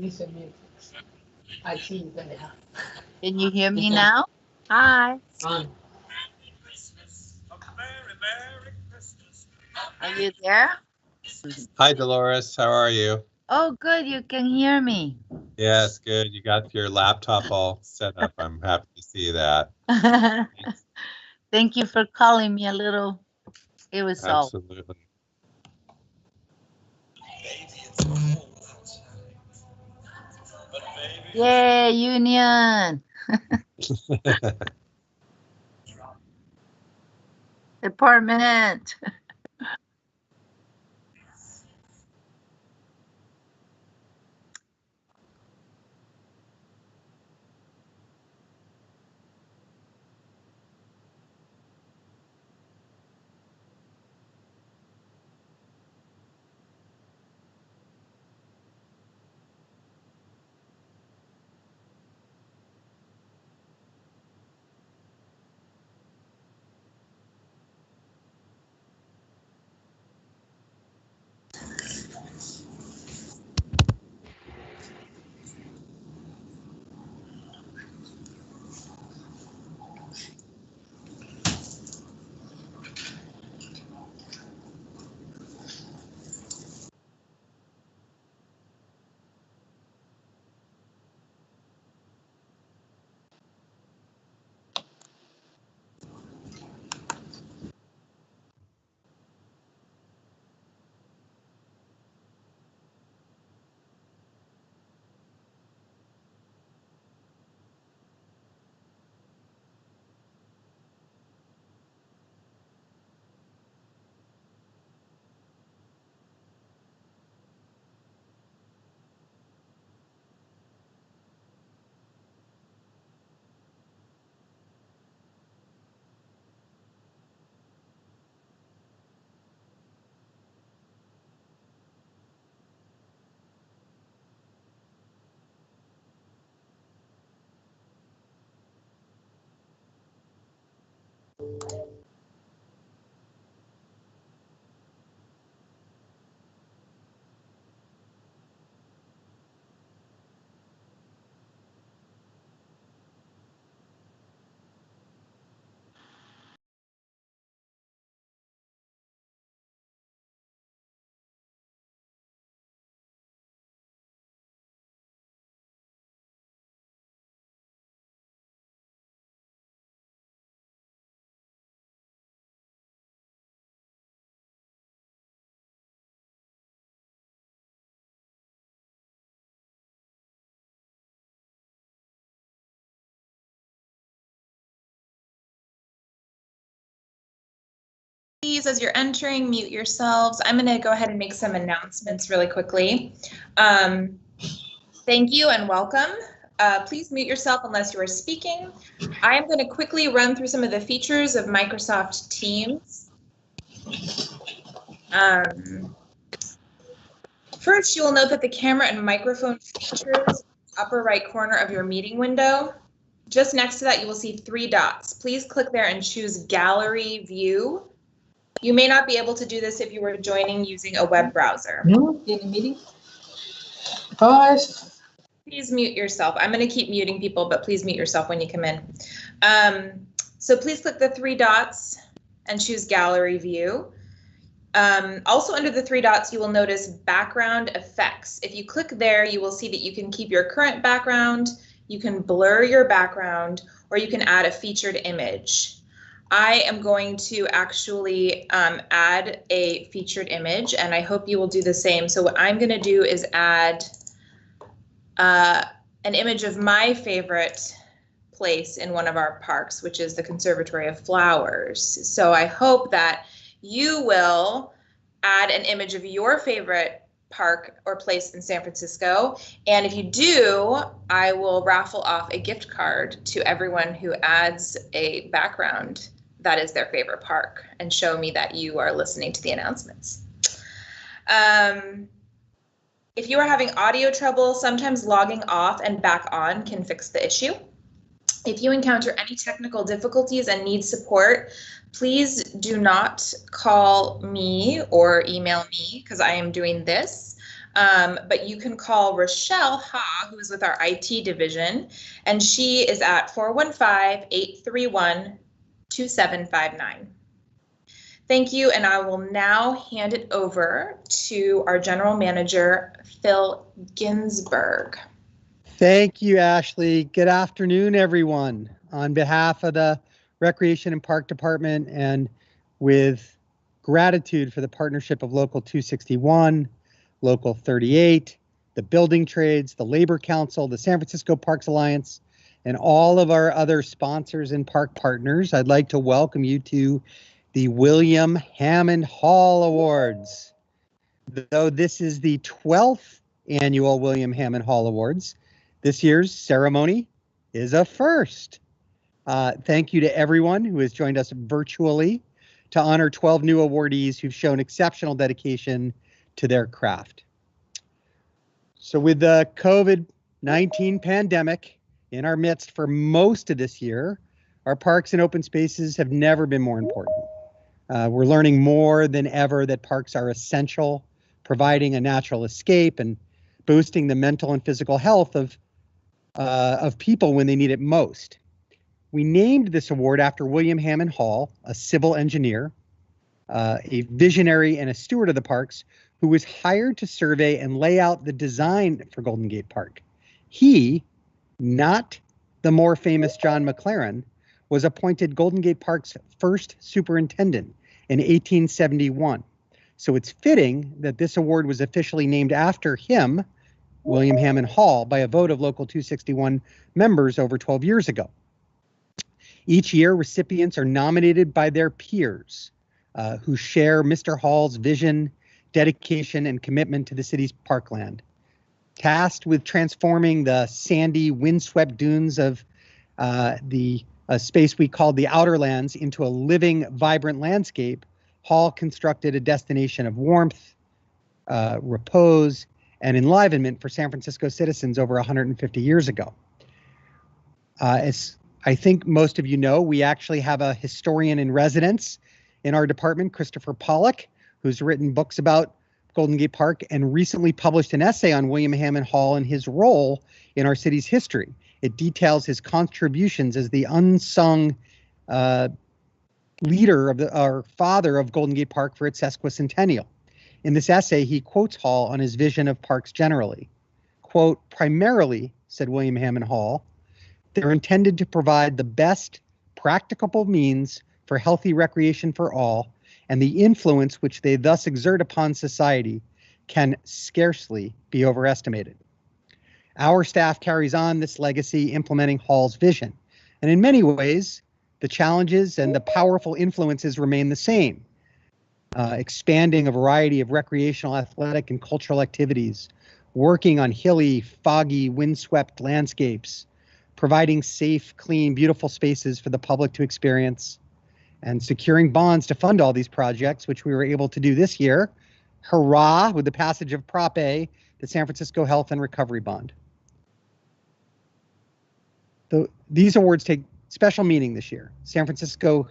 Can you hear me now? Hi. Are you there? Hi, Dolores. How are you? Oh, good. You can hear me. Yes, good. You got your laptop all set up. I'm happy to see that. Thank you for calling me a little. It was all. Absolutely. Yay, union. Department. Please, as you're entering, mute yourselves. I'm going to go ahead and make some announcements really quickly. Thank you and welcome. Please mute yourself unless you are speaking. I am going to quickly run through some of the features of Microsoft Teams. First, you will note that the camera and microphone features in the upper right corner of your meeting window. Just next to that, you will see 3 dots. Please click there and choose Gallery View. You may not be able to do this if you were joining using a web browser. In the meeting? Pause. Please mute yourself. I'm going to keep muting people, but please mute yourself when you come in. So please click the 3 dots and choose Gallery View. Also under the 3 dots, you will notice background effects. If you click there, you will see that you can keep your current background, you can blur your background, or you can add a featured image. I am going to actually add a featured image, and I hope you will do the same. So what I'm going to do is add an image of my favorite place in one of our parks, which is the Conservatory of Flowers. So I hope that you will add an image of your favorite park or place in San Francisco. And if you do, I will raffle off a gift card to everyone who adds a background that is their favorite park and show me that you are listening to the announcements. If you are having audio trouble, sometimes logging off and back on can fix the issue. If you encounter any technical difficulties and need support, please do not call me or email me because I am doing this. But you can call Rochelle Ha, who is with our IT division, and she is at 415-831-2759. Thank you, and I will now hand it over to our general manager, Phil Ginsberg. Thank you, Ashley. Good afternoon, everyone. On behalf of the Recreation and Park Department, and with gratitude for the partnership of Local 261, Local 38, the Building Trades, the Labor Council, the San Francisco Parks Alliance, and all of our other sponsors and park partners, I'd like to welcome you to the William Hammond Hall Awards. Though this is the 12th annual William Hammond Hall Awards, this year's ceremony is a first. Thank you to everyone who has joined us virtually to honor 12 new awardees who've shown exceptional dedication to their craft. So with the COVID-19 pandemic in our midst for most of this year, our parks and open spaces have never been more important. We're learning more than ever that parks are essential, providing a natural escape and boosting the mental and physical health of people when they need it most. We named this award after William Hammond Hall, a civil engineer, a visionary and a steward of the parks, who was hired to survey and lay out the design for Golden Gate Park. He, not the more famous John McLaren, was appointed Golden Gate Park's first superintendent in 1871. So it's fitting that this award was officially named after him, William Hammond Hall, by a vote of Local 261 members over 12 years ago. Each year, recipients are nominated by their peers who share Mr. Hall's vision, dedication, and commitment to the city's parkland. Tasked with transforming the sandy, windswept dunes of the space we called the Outer Lands into a living, vibrant landscape, Hall constructed a destination of warmth, repose, and enlivenment for San Francisco citizens over 150 years ago. As I think most of you know, we actually have a historian in residence in our department, Christopher Pollock, who's written books about Golden Gate Park and recently published an essay on William Hammond Hall and his role in our city's history. It details his contributions as the unsung leader of our father of Golden Gate Park for its sesquicentennial. In this essay, he quotes Hall on his vision of parks generally. Quote, "Primarily," said William Hammond Hall, "they're intended to provide the best practicable means for healthy recreation for all, and the influence which they thus exert upon society can scarcely be overestimated." Our staff carries on this legacy, implementing Hall's vision. And in many ways, the challenges and the powerful influences remain the same. Expanding a variety of recreational, athletic, and cultural activities, working on hilly, foggy, windswept landscapes, providing safe, clean, beautiful spaces for the public to experience, and securing bonds to fund all these projects, which we were able to do this year. Hurrah, with the passage of Prop A, the San Francisco Health and Recovery Bond. These awards take special meaning this year. San Francisco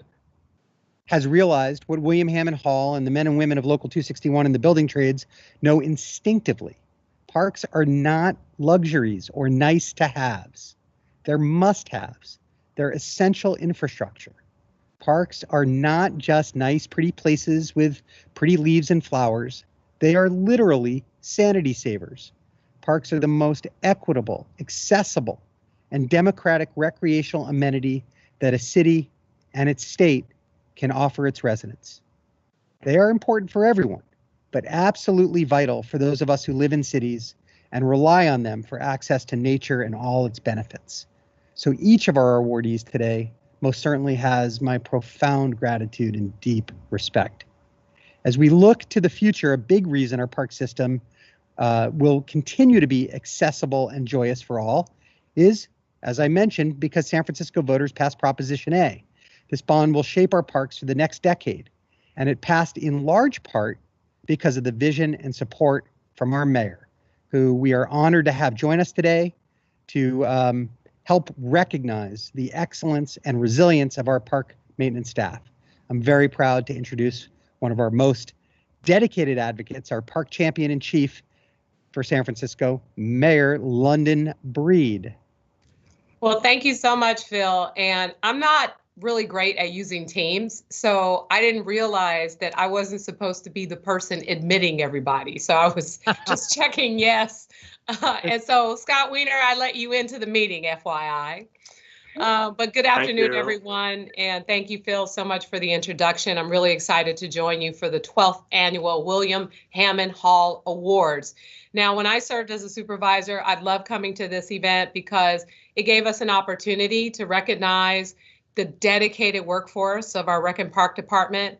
has realized what William Hammond Hall and the men and women of Local 261 and the Building Trades know instinctively. Parks are not luxuries or nice to haves. They're must-haves. They're essential infrastructure. Parks are not just nice, pretty places with pretty leaves and flowers. They are literally sanity savers. Parks are the most equitable, accessible, and democratic recreational amenity that a city and its state can offer its residents. They are important for everyone, but absolutely vital for those of us who live in cities and rely on them for access to nature and all its benefits. So each of our awardees today most certainly has my profound gratitude and deep respect. As we look to the future, a big reason our park system will continue to be accessible and joyous for all is, as I mentioned, because San Francisco voters passed Proposition A. This bond will shape our parks for the next decade, and it passed in large part because of the vision and support from our mayor, who we are honored to have join us today to help recognize the excellence and resilience of our park maintenance staff. I'm very proud to introduce one of our most dedicated advocates, our park champion in chief, for San Francisco, Mayor London Breed. Well, thank you so much, Phil. And I'm not really great at using Teams, so I didn't realize that I wasn't supposed to be the person admitting everybody. So I was just checking yes. And so, Scott Wiener, I let you into the meeting, FYI. But good afternoon, everyone. And thank you, Phil, so much for the introduction. I'm really excited to join you for the 12th annual William Hammond Hall Awards. Now, when I served as a supervisor, I'd love coming to this event because it gave us an opportunity to recognize the dedicated workforce of our Rec and Park Department.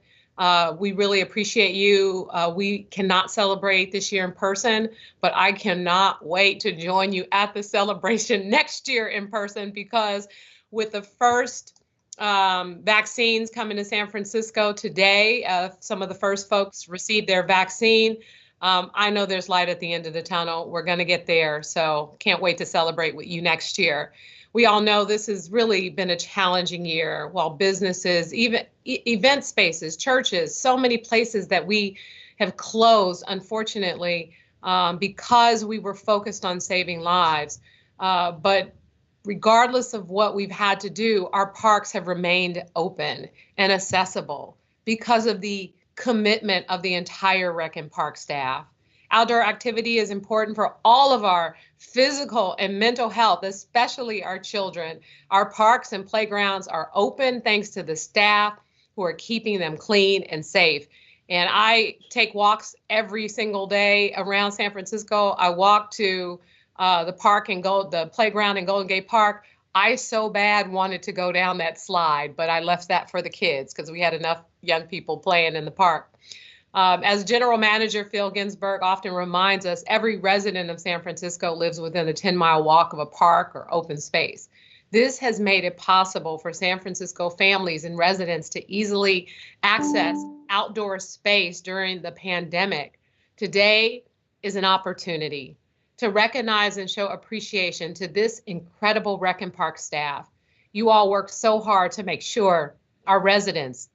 We really appreciate you. We cannot celebrate this year in person, but I cannot wait to join you at the celebration next year in person, because with the first vaccines coming to San Francisco today, some of the first folks received their vaccine. I know there's light at the end of the tunnel. We're going to get there. So can't wait to celebrate with you next year. We all know this has really been a challenging year, while businesses, even event spaces, churches, so many places that we have closed, unfortunately, because we were focused on saving lives. But regardless of what we've had to do, our parks have remained open and accessible because of the commitment of the entire Rec and Park staff. Outdoor activity is important for all of our physical and mental health, especially our children. Our parks and playgrounds are open thanks to the staff who are keeping them clean and safe. And I take walks every single day around San Francisco. I walk to the playground in Golden Gate Park. I so bad wanted to go down that slide, but I left that for the kids because we had enough young people playing in the park. As General Manager Phil Ginsburg often reminds us, every resident of San Francisco lives within a 10-mile walk of a park or open space. This has made it possible for San Francisco families and residents to easily access outdoor space during the pandemic. Today is an opportunity to recognize and show appreciation to this incredible Rec and Park staff. You all worked so hard to make sure our residents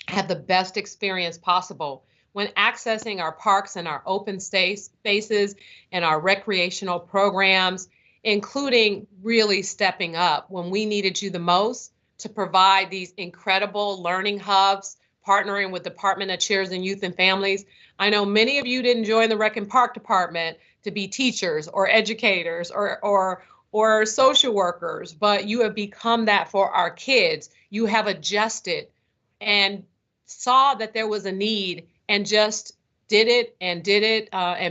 have the best experience possible when accessing our parks and our open spaces and our recreational programs, including really stepping up when we needed you the most to provide these incredible learning hubs, partnering with Department of Children, Youth and Families. I know many of you didn't join the Rec and Park Department to be teachers or educators or social workers, but you have become that for our kids. You have adjusted and saw that there was a need and just did it and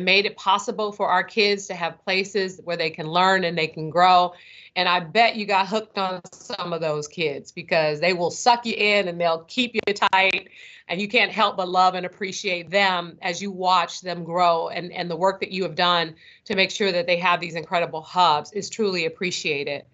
made it possible for our kids to have places where they can learn and they can grow. And I bet you got hooked on some of those kids because they will suck you in and they'll keep you tight, and you can't help but love and appreciate them as you watch them grow, and the work that you have done to make sure that they have these incredible hubs is truly appreciated.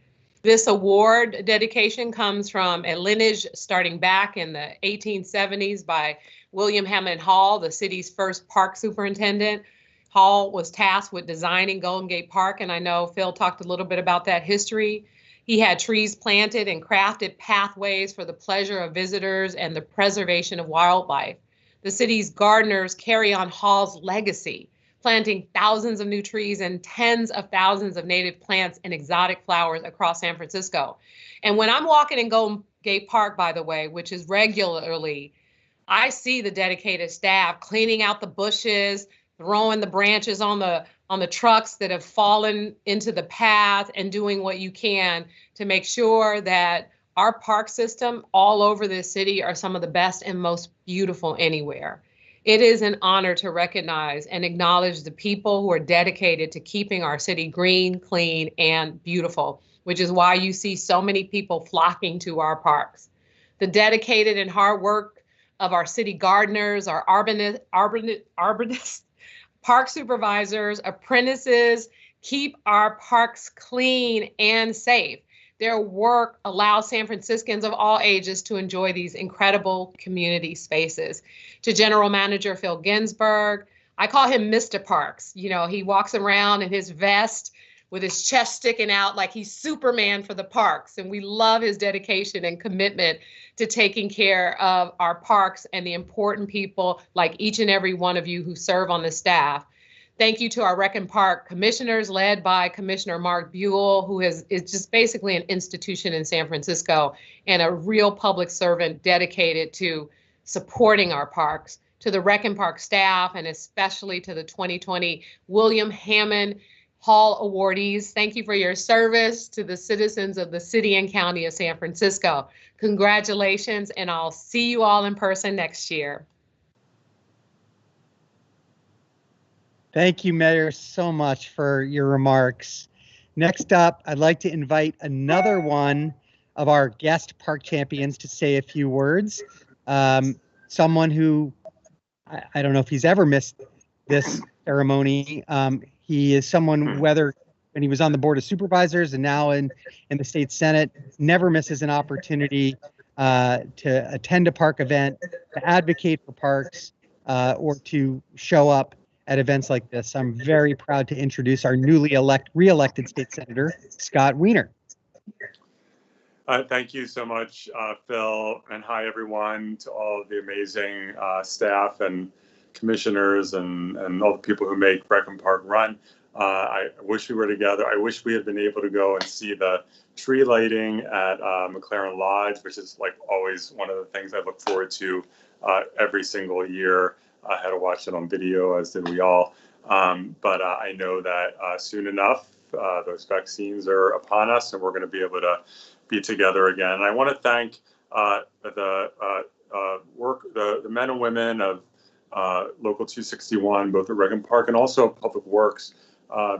This award dedication comes from a lineage starting back in the 1870s by William Hammond Hall, the city's first park superintendent. Hall was tasked with designing Golden Gate Park, and I know Phil talked a little bit about that history. He had trees planted and crafted pathways for the pleasure of visitors and the preservation of wildlife. The city's gardeners carry on Hall's legacy, planting thousands of new trees and tens of thousands of native plants and exotic flowers across San Francisco. And when I'm walking in Golden Gate Park, by the way, which is regularly, I see the dedicated staff cleaning out the bushes, throwing the branches on the trucks that have fallen into the path, and doing what you can to make sure that our park system all over this city are some of the best and most beautiful anywhere. It is an honor to recognize and acknowledge the people who are dedicated to keeping our city green, clean, and beautiful, which is why you see so many people flocking to our parks. The dedicated and hard work of our city gardeners, our arborists, park supervisors, apprentices, keep our parks clean and safe. Their work allows San Franciscans of all ages to enjoy these incredible community spaces. To General Manager Phil Ginsburg, I call him Mr. Parks. You know, he walks around in his vest with his chest sticking out like he's Superman for the parks. And we love his dedication and commitment to taking care of our parks and the important people like each and every one of you who serve on the staff. Thank you to our Rec and Park commissioners led by Commissioner Mark Buell, who is just basically an institution in San Francisco and a real public servant dedicated to supporting our parks. To the Rec and Park staff, and especially to the 2020 William Hammond Hall awardees. Thank you for your service to the citizens of the city and county of San Francisco. Congratulations, and I'll see you all in person next year. Thank you, Mayor, so much for your remarks. Next up, I'd like to invite another one of our guest park champions to say a few words. Someone who, I don't know if he's ever missed this ceremony. He is someone, whether when he was on the Board of Supervisors and now in the State Senate, never misses an opportunity to attend a park event, to advocate for parks, or to show up at events like this. I'm very proud to introduce our newly re-elected State Senator, Scott Wiener. Thank you so much, Phil, and hi everyone, to all of the amazing staff and commissioners and all the people who make Rec and Park run. I wish we were together. I wish we had been able to go and see the tree lighting at McLaren Lodge, which is like always one of the things I look forward to every single year. I had to watch it on video, as did we all. But I know that soon enough, those vaccines are upon us, and we're going to be able to be together again. And I want to thank the men and women of Local 261, both at Rec and Park and also Public Works,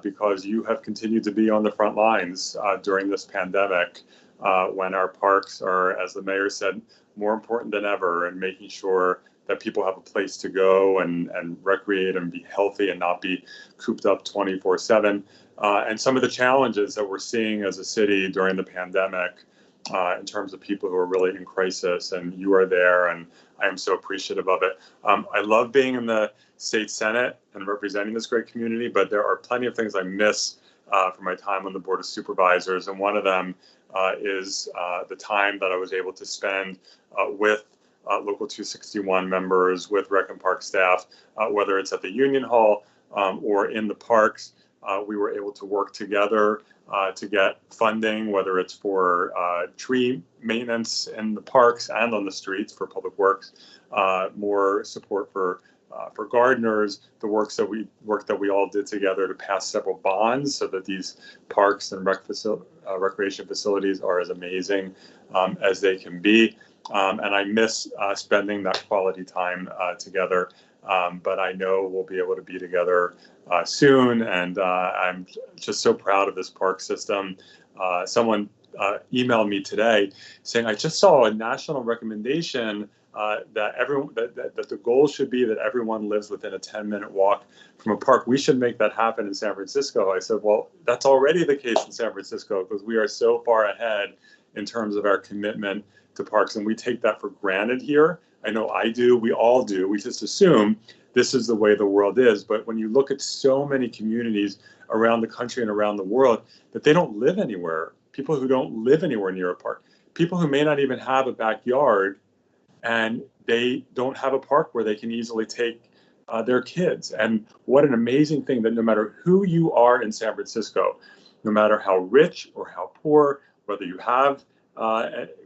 because you have continued to be on the front lines during this pandemic, when our parks are, as the mayor said, more important than ever, and making sure that people have a place to go and recreate and be healthy and not be cooped up 24/7. And some of the challenges that we're seeing as a city during the pandemic in terms of people who are really in crisis, and you are there, and I am so appreciative of it. I love being in the State Senate and representing this great community, but there are plenty of things I miss from my time on the Board of Supervisors, and one of them is the time that I was able to spend with Local 261 members, with Rec and Park staff, whether it's at the Union Hall or in the parks. We were able to work together to get funding, whether it's for tree maintenance in the parks and on the streets for Public Works, more support for gardeners, the work that we all did together to pass several bonds so that these parks and recreation facilities are as amazing as they can be. And I miss spending that quality time together. But I know we'll be able to be together soon, and I'm just so proud of this park system. Someone emailed me today saying, I just saw a national recommendation that the goal should be that everyone lives within a 10-minute walk from a park. We should make that happen in San Francisco. I said, well, that's already the case in San Francisco, because we are so far ahead in terms of our commitment to parks, and we take that for granted here. I know I do, we all do. We just assume this is the way the world is. But when you look at so many communities around the country and around the world, that they don't live anywhere, people who don't live anywhere near a park, people who may not even have a backyard, and they don't have a park where they can easily take their kids. And what an amazing thing that no matter who you are in San Francisco, no matter how rich or how poor, whether you have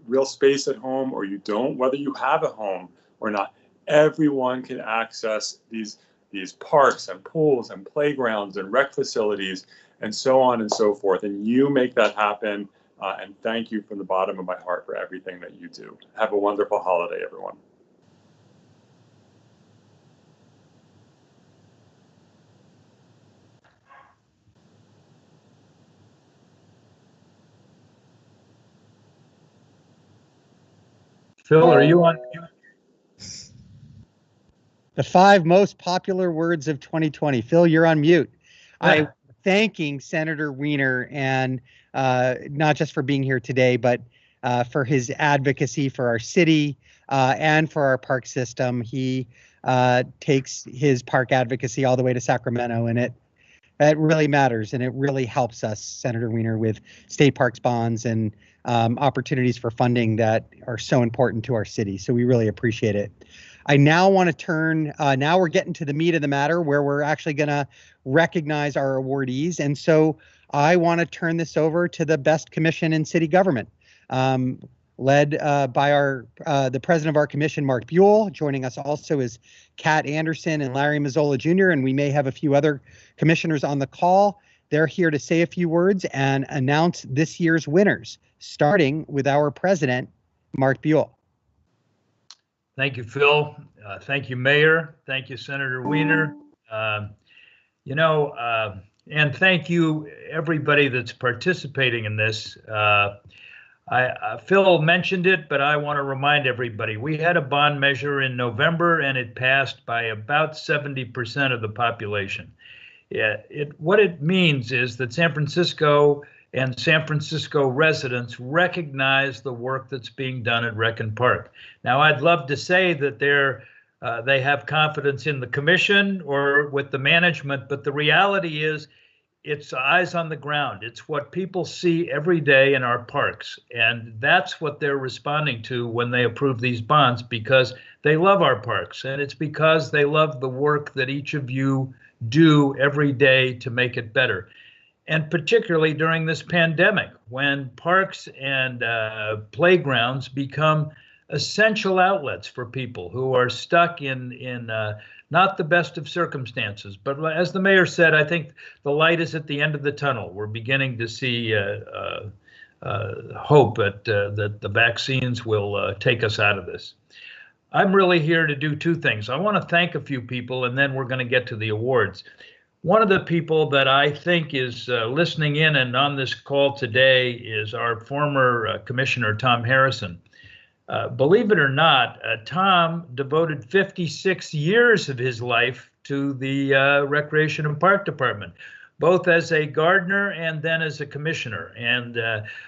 real space at home or you don't, whether you have a home or not, everyone can access these parks and pools and playgrounds and rec facilities and so on and so forth. And you make that happen. And thank you from the bottom of my heart for everything that you do. Have a wonderful holiday, everyone. Phil, are you on? The 5 most popular words of 2020. Phil, you're on mute. I'm thanking Senator Wiener, and not just for being here today, but for his advocacy for our city and for our park system. He takes his park advocacy all the way to Sacramento, and it really matters, and it really helps us, Senator Wiener, with state parks bonds and opportunities for funding that are so important to our city. So we really appreciate it. I now want to turn, now we're getting to the meat of the matter where we're actually going to recognize our awardees. And so I want to turn this over to the best commission in city government, led by the president of our commission, Mark Buell. Joining us also is Kat Anderson and Larry Mazzola Jr., and we may have a few other commissioners on the call. They're here to say a few words and announce this year's winners, starting with our president, Mark Buell. Thank you, Phil. Thank you, Mayor. Thank you, Senator Wiener. And thank you, everybody that's participating in this. Phil mentioned it, but I want to remind everybody, we had a bond measure in November and it passed by about 70% of the population. What it means is that San Francisco and San Francisco residents recognize the work that's being done at Rec and Park. Now, I'd love to say that they have confidence in the commission or with the management, but the reality is it's eyes on the ground. It's what people see every day in our parks, and that's what they're responding to when they approve these bonds, because they love our parks, and it's because they love the work that each of you do every day to make it better. And particularly during this pandemic, when parks and playgrounds become essential outlets for people who are stuck in not the best of circumstances. But as the mayor said, I think the light is at the end of the tunnel. We're beginning to see hope that the vaccines will take us out of this. I'm really here to do two things. I want to thank a few people, and then we're going to get to the awards. One of the people that I think is listening in and on this call today is our former Commissioner, Tom Harrison. Believe it or not, Tom devoted 56 years of his life to the Recreation and Park Department, both as a gardener and then as a commissioner. And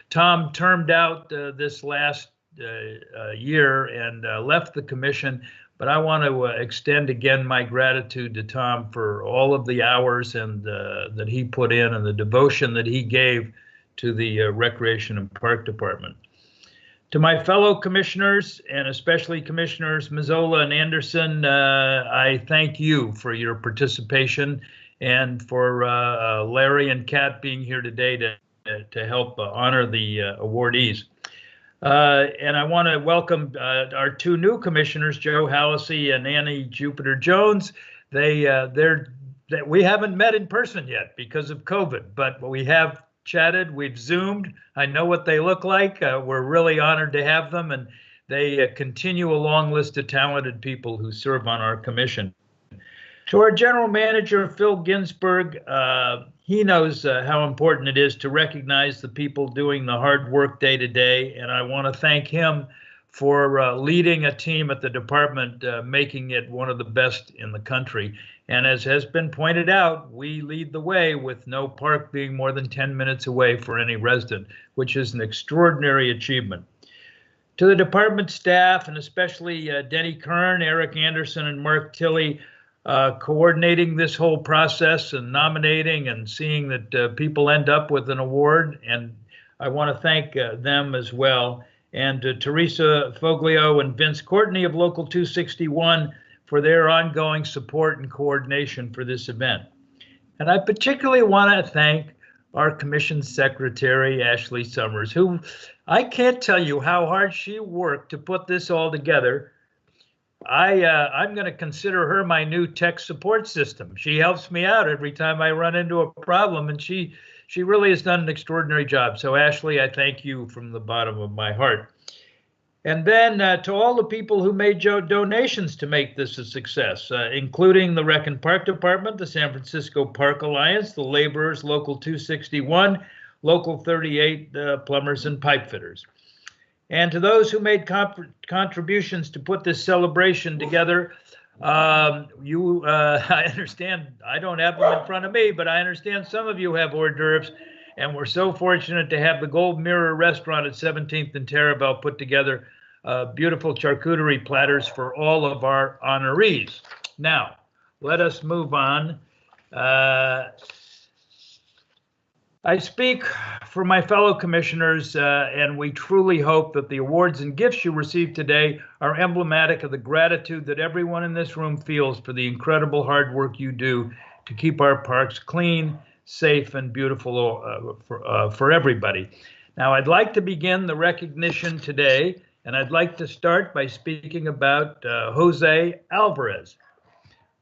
Tom termed out this last year and left the commission. But I want to extend again my gratitude to Tom for all of the hours and that he put in and the devotion that he gave to the Recreation and Park Department. To my fellow commissioners, and especially Commissioners Mazzola and Anderson, I thank you for your participation and for Larry and Kat being here today to help honor the awardees. And I want to welcome our two new commissioners, Joe Hallisey and Annie Jupiter-Jones. We haven't met in person yet because of COVID, but we have chatted, we've Zoomed. I know what they look like. We're really honored to have them, and they continue a long list of talented people who serve on our commission. To our general manager, Phil Ginsberg, he knows how important it is to recognize the people doing the hard work day to day, and I want to thank him for leading a team at the department, making it one of the best in the country. And as has been pointed out, we lead the way with no park being more than 10 minutes away for any resident, which is an extraordinary achievement. To the department staff, and especially Denny Kern, Eric Anderson, and Mark Tilley, coordinating this whole process and nominating and seeing that people end up with an award. And I want to thank them as well. And to Teresa Foglio and Vince Courtney of Local 261 for their ongoing support and coordination for this event. And I particularly want to thank our commission secretary, Ashley Summers, who I can't tell you how hard she worked to put this all together. I'm going to consider her my new tech support system. She helps me out every time I run into a problem, and she really has done an extraordinary job. So Ashley, I thank you from the bottom of my heart. And then to all the people who made donations to make this a success, including the Rec and Park Department, the San Francisco Park Alliance, the Laborers, Local 261, Local 38, plumbers and pipe fitters. And to those who made contributions to put this celebration together, I understand, I don't have them in front of me, but I understand some of you have hors d'oeuvres. And we're so fortunate to have the Gold Mirror Restaurant at 17th and Terraville put together beautiful charcuterie platters for all of our honorees. Now, let us move on. I speak for my fellow commissioners, and we truly hope that the awards and gifts you receive today are emblematic of the gratitude that everyone in this room feels for the incredible hard work you do to keep our parks clean, safe, and beautiful for everybody. Now, I'd like to begin the recognition today, and I'd like to start by speaking about Jose Alvarez.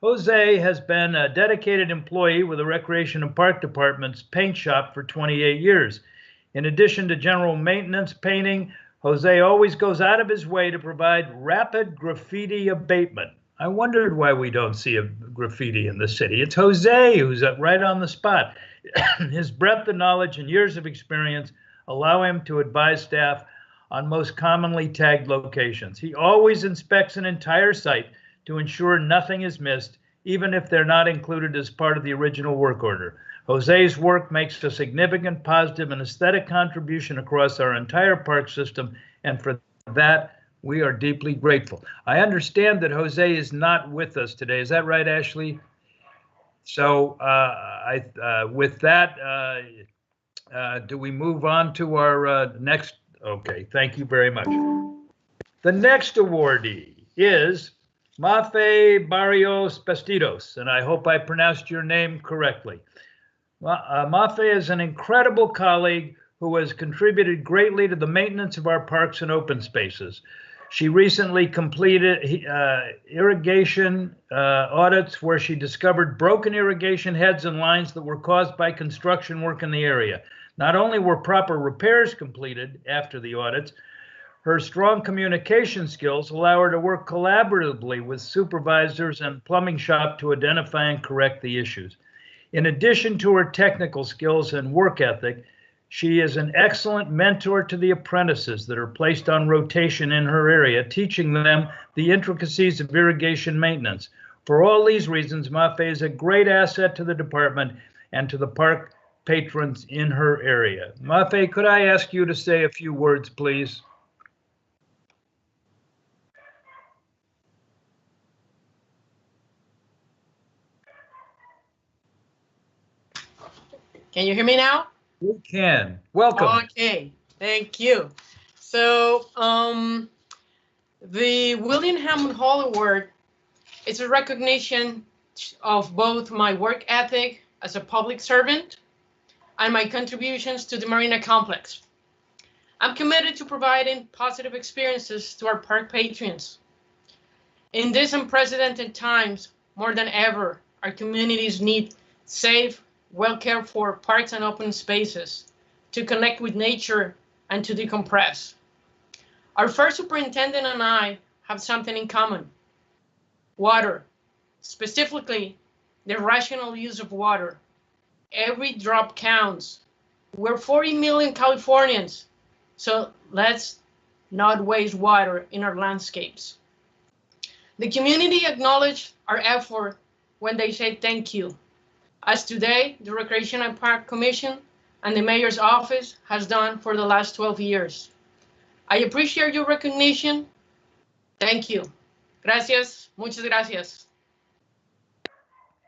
Jose has been a dedicated employee with the Recreation and Park Department's paint shop for 28 years. In addition to general maintenance painting, Jose always goes out of his way to provide rapid graffiti abatement. I wondered why we don't see a graffiti in the city. It's Jose who's right on the spot. His breadth of knowledge and years of experience allow him to advise staff on most commonly tagged locations. He always inspects an entire site to ensure nothing is missed, even if they're not included as part of the original work order. Jose's work makes a significant positive and aesthetic contribution across our entire park system, and for that, we are deeply grateful. I understand that Jose is not with us today. Is that right, Ashley? So with that, do we move on to our next? Okay, thank you very much. The next awardee is MAFE Barrios Bastidos, and I hope I pronounced your name correctly. MAFE is an incredible colleague who has contributed greatly to the maintenance of our parks and open spaces. She recently completed irrigation audits where she discovered broken irrigation heads and lines that were caused by construction work in the area. Not only were proper repairs completed after the audits, her strong communication skills allow her to work collaboratively with supervisors and plumbing shop to identify and correct the issues. In addition to her technical skills and work ethic, she is an excellent mentor to the apprentices that are placed on rotation in her area, teaching them the intricacies of irrigation maintenance. For all these reasons, MAFE is a great asset to the department and to the park patrons in her area. MAFE, could I ask you to say a few words, please? Can you hear me now? We can. Welcome. Okay, thank you. So the William Hammond Hall Award is a recognition of both my work ethic as a public servant and my contributions to the Marina Complex. I'm committed to providing positive experiences to our park patrons. In these unprecedented times, more than ever, our communities need safe, well cared for parks and open spaces to connect with nature and to decompress. Our first superintendent and I have something in common: water, specifically the rational use of water. Every drop counts. We're 40 million Californians, so let's not waste water in our landscapes. The community acknowledged our effort when they said thank you, as today the Recreation and Park Commission and the Mayor's Office has done for the last 12 years. I appreciate your recognition. Thank you. Gracias. Muchas gracias.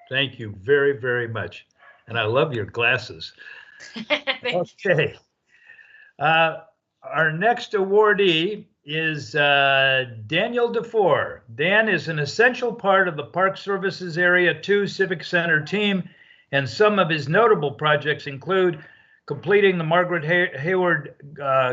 Thank you very, very much. And I love your glasses. Okay. Our next awardee is Daniel DEFOUR. Dan is an essential part of the Park Services Area 2 Civic Center team, and some of his notable projects include completing the Margaret Hayward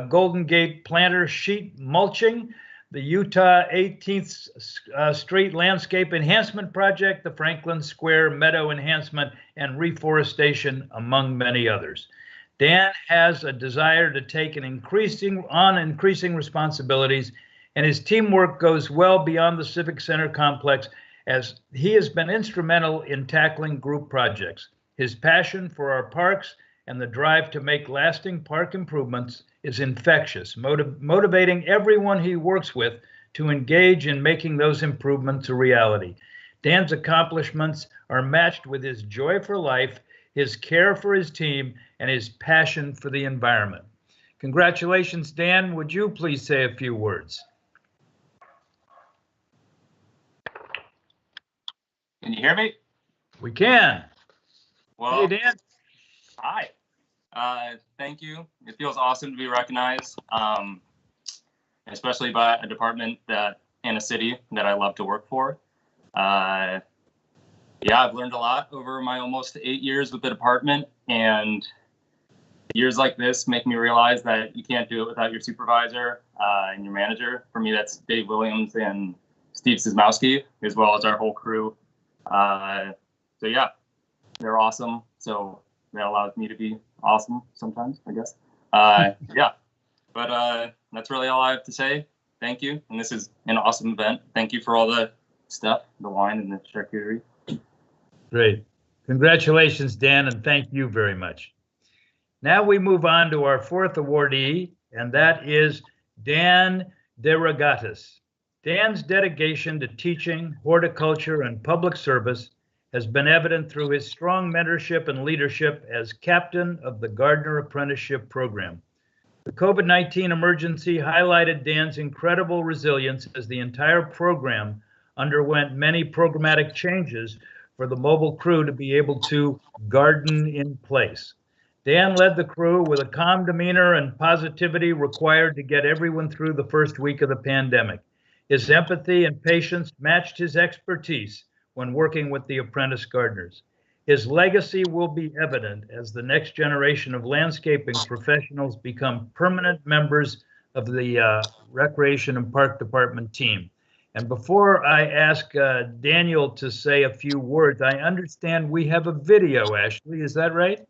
Golden Gate planter sheet mulching, the Utah 18th Street Landscape Enhancement Project, the Franklin Square Meadow Enhancement and Reforestation, among many others. Dan has a desire to take increasing responsibilities, and his teamwork goes well beyond the Civic Center complex, as he has been instrumental in tackling group projects. His passion for our parks and the drive to make lasting park improvements is infectious, motivating everyone he works with to engage in making those improvements a reality. Dan's accomplishments are matched with his joy for life, his care for his team, and his passion for the environment. Congratulations, Dan. Would you please say a few words? Can you hear me? We can. Well, hey, Dan. hi. Thank you. It feels awesome to be recognized, especially by a department in a city that I love to work for. Yeah, I've learned a lot over my almost 8 years with the department, and years like this make me realize that you can't do it without your supervisor and your manager. For me, that's Dave Williams and Steve Sismowski, as well as our whole crew. So yeah, they're awesome. So that allows me to be awesome sometimes, I guess. Yeah, but that's really all I have to say. Thank you. And this is an awesome event. Thank you for all the stuff, the wine and the charcuterie. Great. Congratulations, Dan, and thank you very much. Now we move on to our fourth awardee, and that is Dan DeRogatis. Dan's dedication to teaching, horticulture, and public service has been evident through his strong mentorship and leadership as captain of the Gardener Apprenticeship Program. The COVID-19 emergency highlighted Dan's incredible resilience as the entire program underwent many programmatic changes for the mobile crew to be able to garden in place. Dan led the crew with a calm demeanor and positivity required to get everyone through the first week of the pandemic. His empathy and patience matched his expertise when working with the apprentice gardeners. His legacy will be evident as the next generation of landscaping professionals become permanent members of the Recreation and Park Department team. And before I ask Daniel to say a few words, I understand we have a video, Ashley, is that right?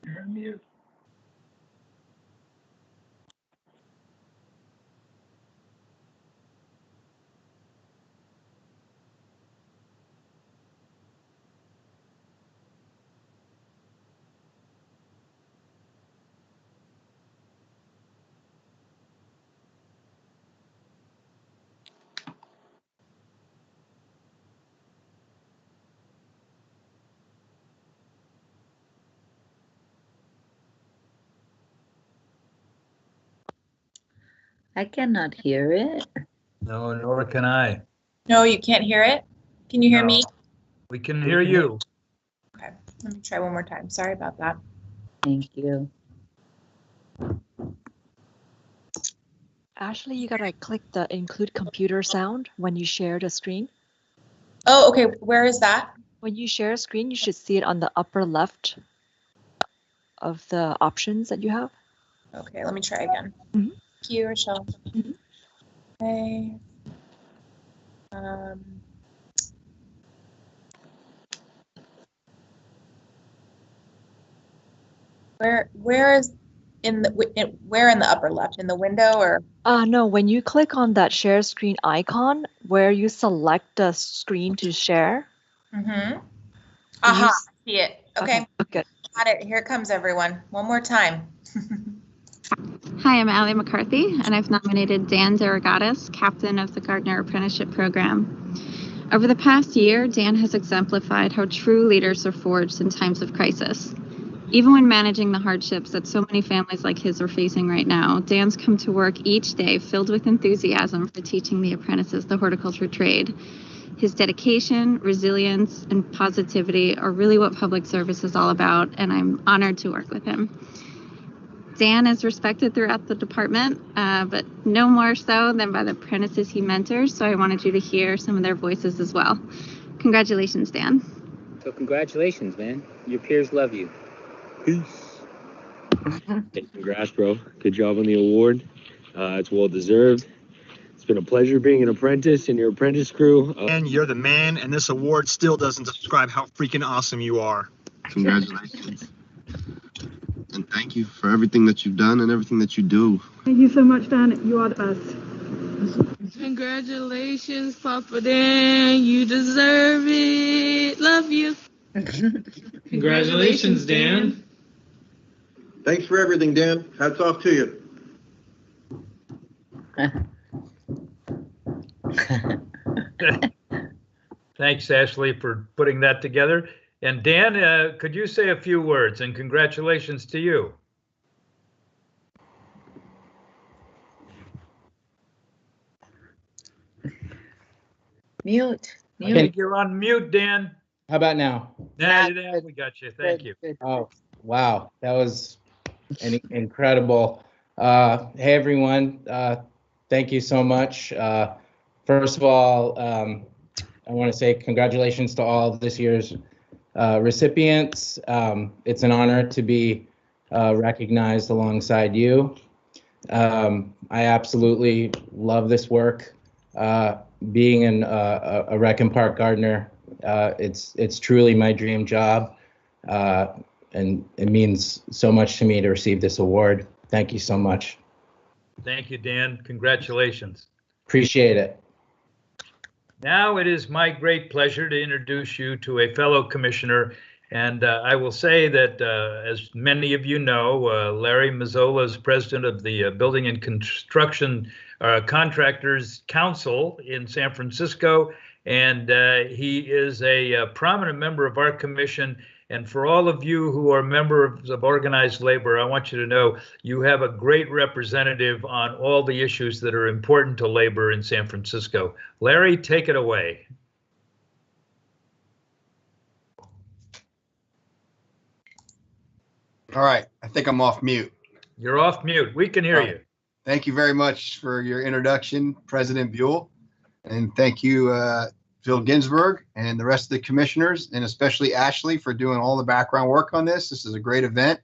You're on mute. I cannot hear it. No, nor can I. No, you can't hear it? Can you hear No. me? We can hear you. Okay, let me try one more time. Sorry about that. Thank you. Ashley, you gotta click the include computer sound when you share the screen. Oh, okay. Where is that? When you share a screen, you should see it on the upper left of the options that you have. Okay, let me try again. Mhm. Thank you, Rochelle. Mhm. Okay. Where is where in the upper left, in the window, or? No, when you click on that share screen icon where you select the screen to share. Mm-hmm. you Aha, s- I see it. Okay, good. got it. Here it comes, everyone. One more time. Hi, I'm Allie McCarthy, and I've nominated Dan DeRogatis, captain of the Gardener Apprenticeship Program. Over the past year, Dan has exemplified how true leaders are forged in times of crisis. Even when managing the hardships that so many families like his are facing right now, Dan's come to work each day filled with enthusiasm for teaching the apprentices the horticulture trade. His dedication, resilience, and positivity are really what public service is all about, and I'm honored to work with him. Dan is respected throughout the department, but no more so than by the apprentices he mentors, so I wanted you to hear some of their voices as well. Congratulations, Dan. So congratulations, man. Your peers love you. Peace. Hey, congrats, bro. Good job on the award. It's well deserved. It's been a pleasure being an apprentice in your apprentice crew. And you're the man, and this award still doesn't describe how freaking awesome you are. Congratulations. And thank you for everything that you've done and everything that you do. Thank you so much, Dan. You are the best. Congratulations, Papa Dan. You deserve it. Love you. Congratulations, Dan. Thanks for everything, Dan. Hats off to you. Thanks, Ashley, for putting that together. And Dan, could you say a few words? And congratulations to you. Mute. I think you're on mute, Dan. How about now? Now we got you. Thank you. Oh, wow. That was incredible. Hey, everyone. Thank you so much. First of all, I want to say congratulations to all of this year's recipients. It's an honor to be recognized alongside you. I absolutely love this work. Being a Rec and Park gardener, it's truly my dream job, and it means so much to me to receive this award. Thank you so much. Thank you, Dan. Congratulations. Appreciate it. Now it is my great pleasure to introduce you to a fellow commissioner. And I will say that, as many of you know, Larry Mazzola is president of the Building and Construction Contractors Council in San Francisco, and he is a prominent member of our commission. And for all of you who are members of organized labor, I want you to know you have a great representative on all the issues that are important to labor in San Francisco. Larry, take it away. All right, I think I'm off mute. You're off mute. We can hear you. Thank you very much for your introduction, President Buell. And thank you, Phil Ginsburg and the rest of the commissioners, and especially Ashley for doing all the background work on this. This is a great event,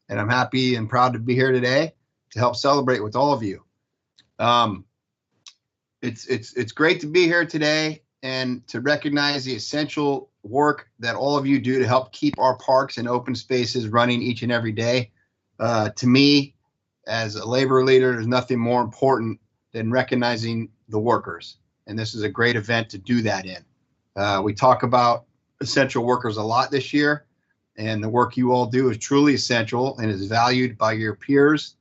and I'm happy and proud to be here today to help celebrate with all of you. It's great to be here today and to recognize the essential work that all of you do to help keep our parks and open spaces running each and every day. To me, as a labor leader, there's nothing more important than recognizing the workers. And this is a great event to do that in. We talk about essential workers a lot this year, and the work you all do is truly essential and is valued by your peers,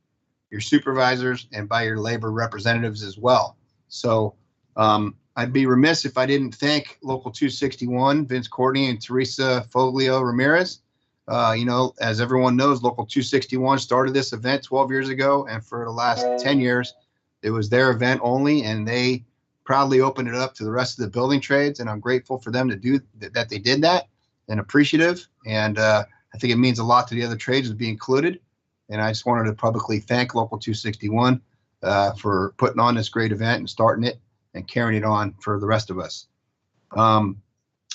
your supervisors, and by your labor representatives as well. So I'd be remiss if I didn't thank Local 261, Vince Courtney and Teresa Foglio Ramirez. You know, as everyone knows, Local 261 started this event 12 years ago, and for the last 10 years, it was their event only, and they proudly opened it up to the rest of the building trades, and I'm grateful for them to do that. They did that, and appreciative, and I think it means a lot to the other trades to be included. And I just wanted to publicly thank Local 261 for putting on this great event and starting it and carrying it on for the rest of us.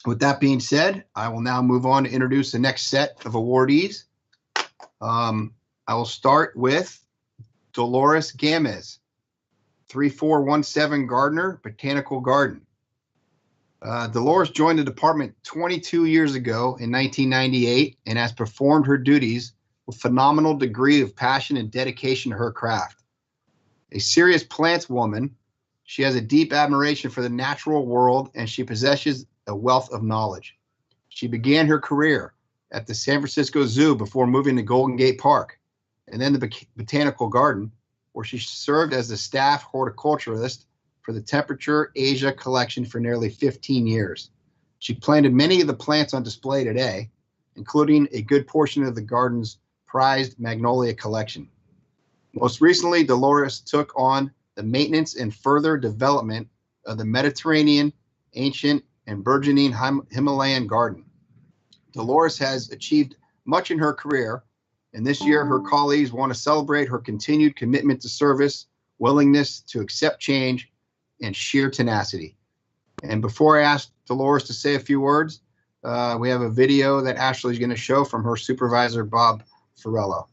With that being said, I will now move on to introduce the next set of awardees. I will start with Dolores Gamez, 3417 Gardner, Botanical Garden. Dolores joined the department 22 years ago in 1998 and has performed her duties with phenomenal degree of passion and dedication to her craft. A serious plants woman, she has a deep admiration for the natural world, and she possesses a wealth of knowledge. She began her career at the San Francisco Zoo before moving to Golden Gate Park, and then the Botanical Garden, where she served as the staff horticulturalist for the Temperature Asia collection for nearly 15 years. She planted many of the plants on display today, including a good portion of the garden's prized magnolia collection. Most recently, Dolores took on the maintenance and further development of the Mediterranean, ancient, and burgeoning Himalayan garden. Dolores has achieved much in her career, and this year her colleagues want to celebrate her continued commitment to service, willingness to accept change, and sheer tenacity. And before I ask Dolores to say a few words, we have a video that Ashley's going to show from her supervisor, Bob Farello.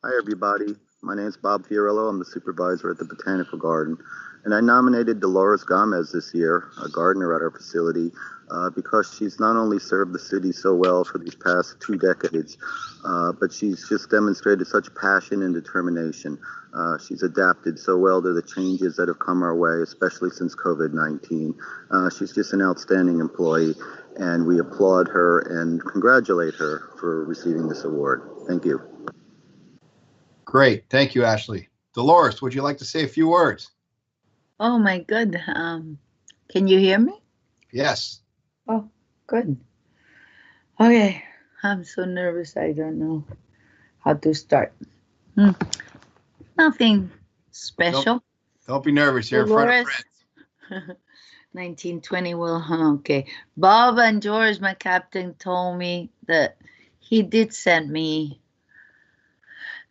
Hi, everybody. My name is Bob Fiorello. I'm the supervisor at the Botanical Garden. And I nominated Dolores Gamez this year, a gardener at our facility, because she's not only served the city so well for these past 2 decades, but she's just demonstrated such passion and determination. She's adapted so well to the changes that have come our way, especially since COVID-19. She's just an outstanding employee, and we applaud her and congratulate her for receiving this award. Thank you. Great. Thank you, Ashley. Dolores, would you like to say a few words? Oh my good. Can you hear me? Yes. Oh, good. Okay, I'm so nervous. I don't know how to start. Nothing special. Don't be nervous. You're in front of Dolores. friends. 1920 will, okay. Bob and George, my captain, told me that he did send me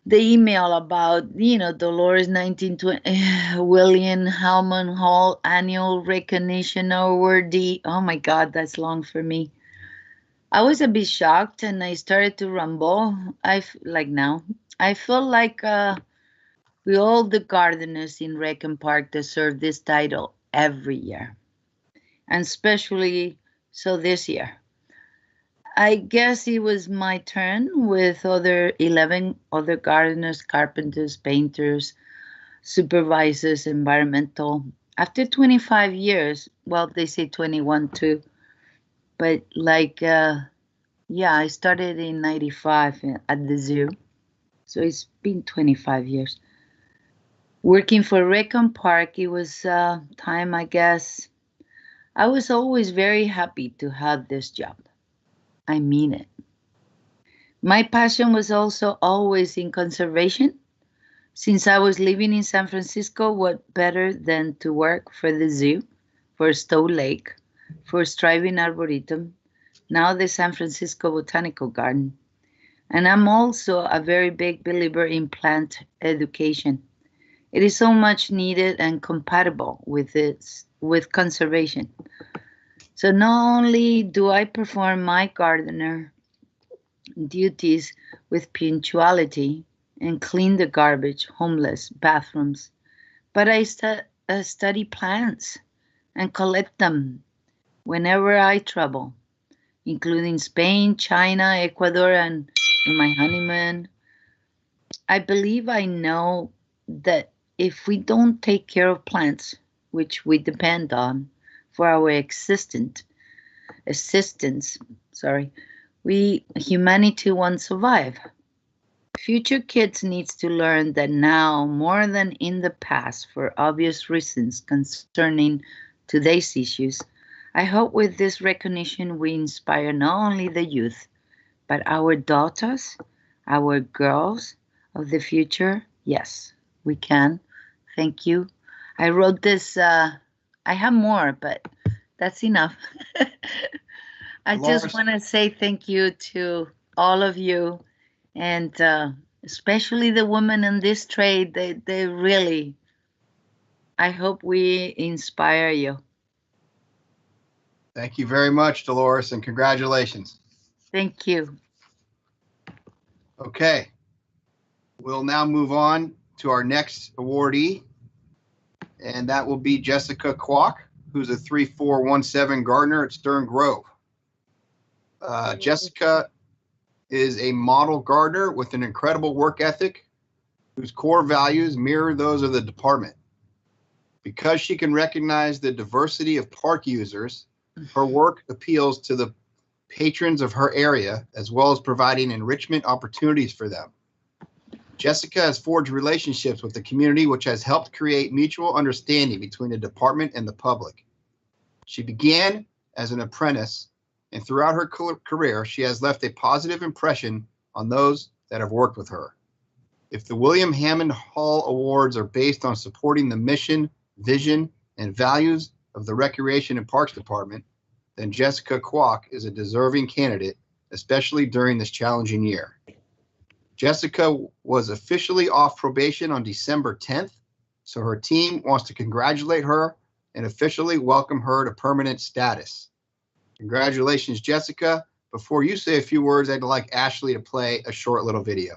the email about, Dolores 1920, William Hammond Hall Annual Recognition Awardee. Oh my God, that's long for me. I was a bit shocked and I started to rumble. Like now, I feel like we all the gardeners in Recon Park deserve this title every year, and especially so this year. I guess it was my turn with 11 other gardeners, carpenters, painters, supervisors, environmental. After 25 years, well, they say 21 too, but like, I started in 95 at the zoo. So it's been 25 years. Working for Recon Park, it was time, I guess. I was always very happy to have this job. I mean it. My passion was also always in conservation. Since I was living in San Francisco, what better than to work for the zoo, for Stowe Lake, for Striving Arboretum, now the San Francisco Botanical Garden. And I'm also a very big believer in plant education. It is so much needed and compatible with conservation. So not only do I perform my gardener duties with punctuality and clean the garbage, homeless bathrooms, but I study plants and collect them whenever I travel, including Spain, China, Ecuador, and in my honeymoon. I believe I know that if we don't take care of plants, which we depend on for our existence, humanity won't survive. Future kids needs to learn that now more than in the past for obvious reasons concerning today's issues. I hope with this recognition we inspire not only the youth, but our daughters, our girls of the future. Yes, we can. Thank you. I wrote this, I have more, but that's enough. I just want to say thank you to all of you, and especially the women in this trade. They really, I hope we inspire you. Thank you very much, Dolores, and congratulations. Thank you. Okay. We'll now move on to our next awardee, and that will be Jessica KWOK, who's a 3417 gardener at Stern Grove. Jessica is a model gardener with an incredible work ethic whose core values mirror those of the department. Because she can recognize the diversity of park users, her work appeals to the patrons of her area, as well as providing enrichment opportunities for them. Jessica has forged relationships with the community, which has helped create mutual understanding between the department and the public. She began as an apprentice, and throughout her career, she has left a positive impression on those that have worked with her. If the William Hammond Hall Awards are based on supporting the mission, vision, and values of the Recreation and Parks Department, then Jessica KWOK is a deserving candidate, especially during this challenging year. Jessica was officially off probation on December 10th, so her team wants to congratulate her and officially welcome her to permanent status. Congratulations, Jessica. Before you say a few words, I'd like Ashley to play a short little video.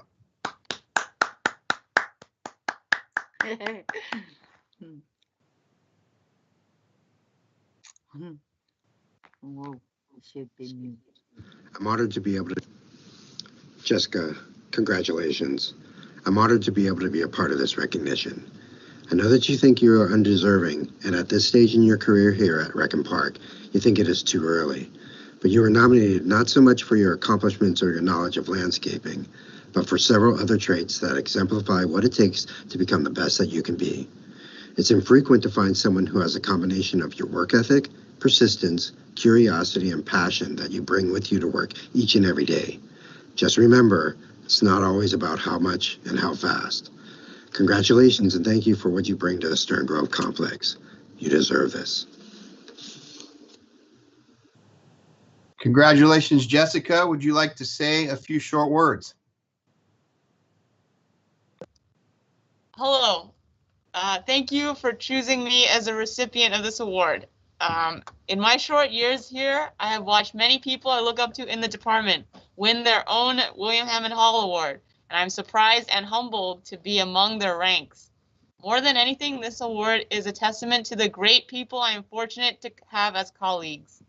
Whoa, should be mute. I'm honored to be able to. Jessica, congratulations. I'm honored to be able to be a part of this recognition. I know that you think you are undeserving, and at this stage in your career here at Recon Park, you think it is too early. But you were nominated not so much for your accomplishments or your knowledge of landscaping, but for several other traits that exemplify what it takes to become the best that you can be. It's infrequent to find someone who has a combination of your work ethic persistence, curiosity, and passion that you bring with you to work each and every day. Just remember, it's not always about how much and how fast. Congratulations and thank you for what you bring to the Stern Grove complex. You deserve this. Congratulations, Jessica. Would you like to say a few short words? Hello. Thank you for choosing me as a recipient of this award. In my short years here, I have watched many people I look up to in the department win their own William Hammond Hall Award, and I'm surprised and humbled to be among their ranks. More than anything, this award is a testament to the great people I am fortunate to have as colleagues.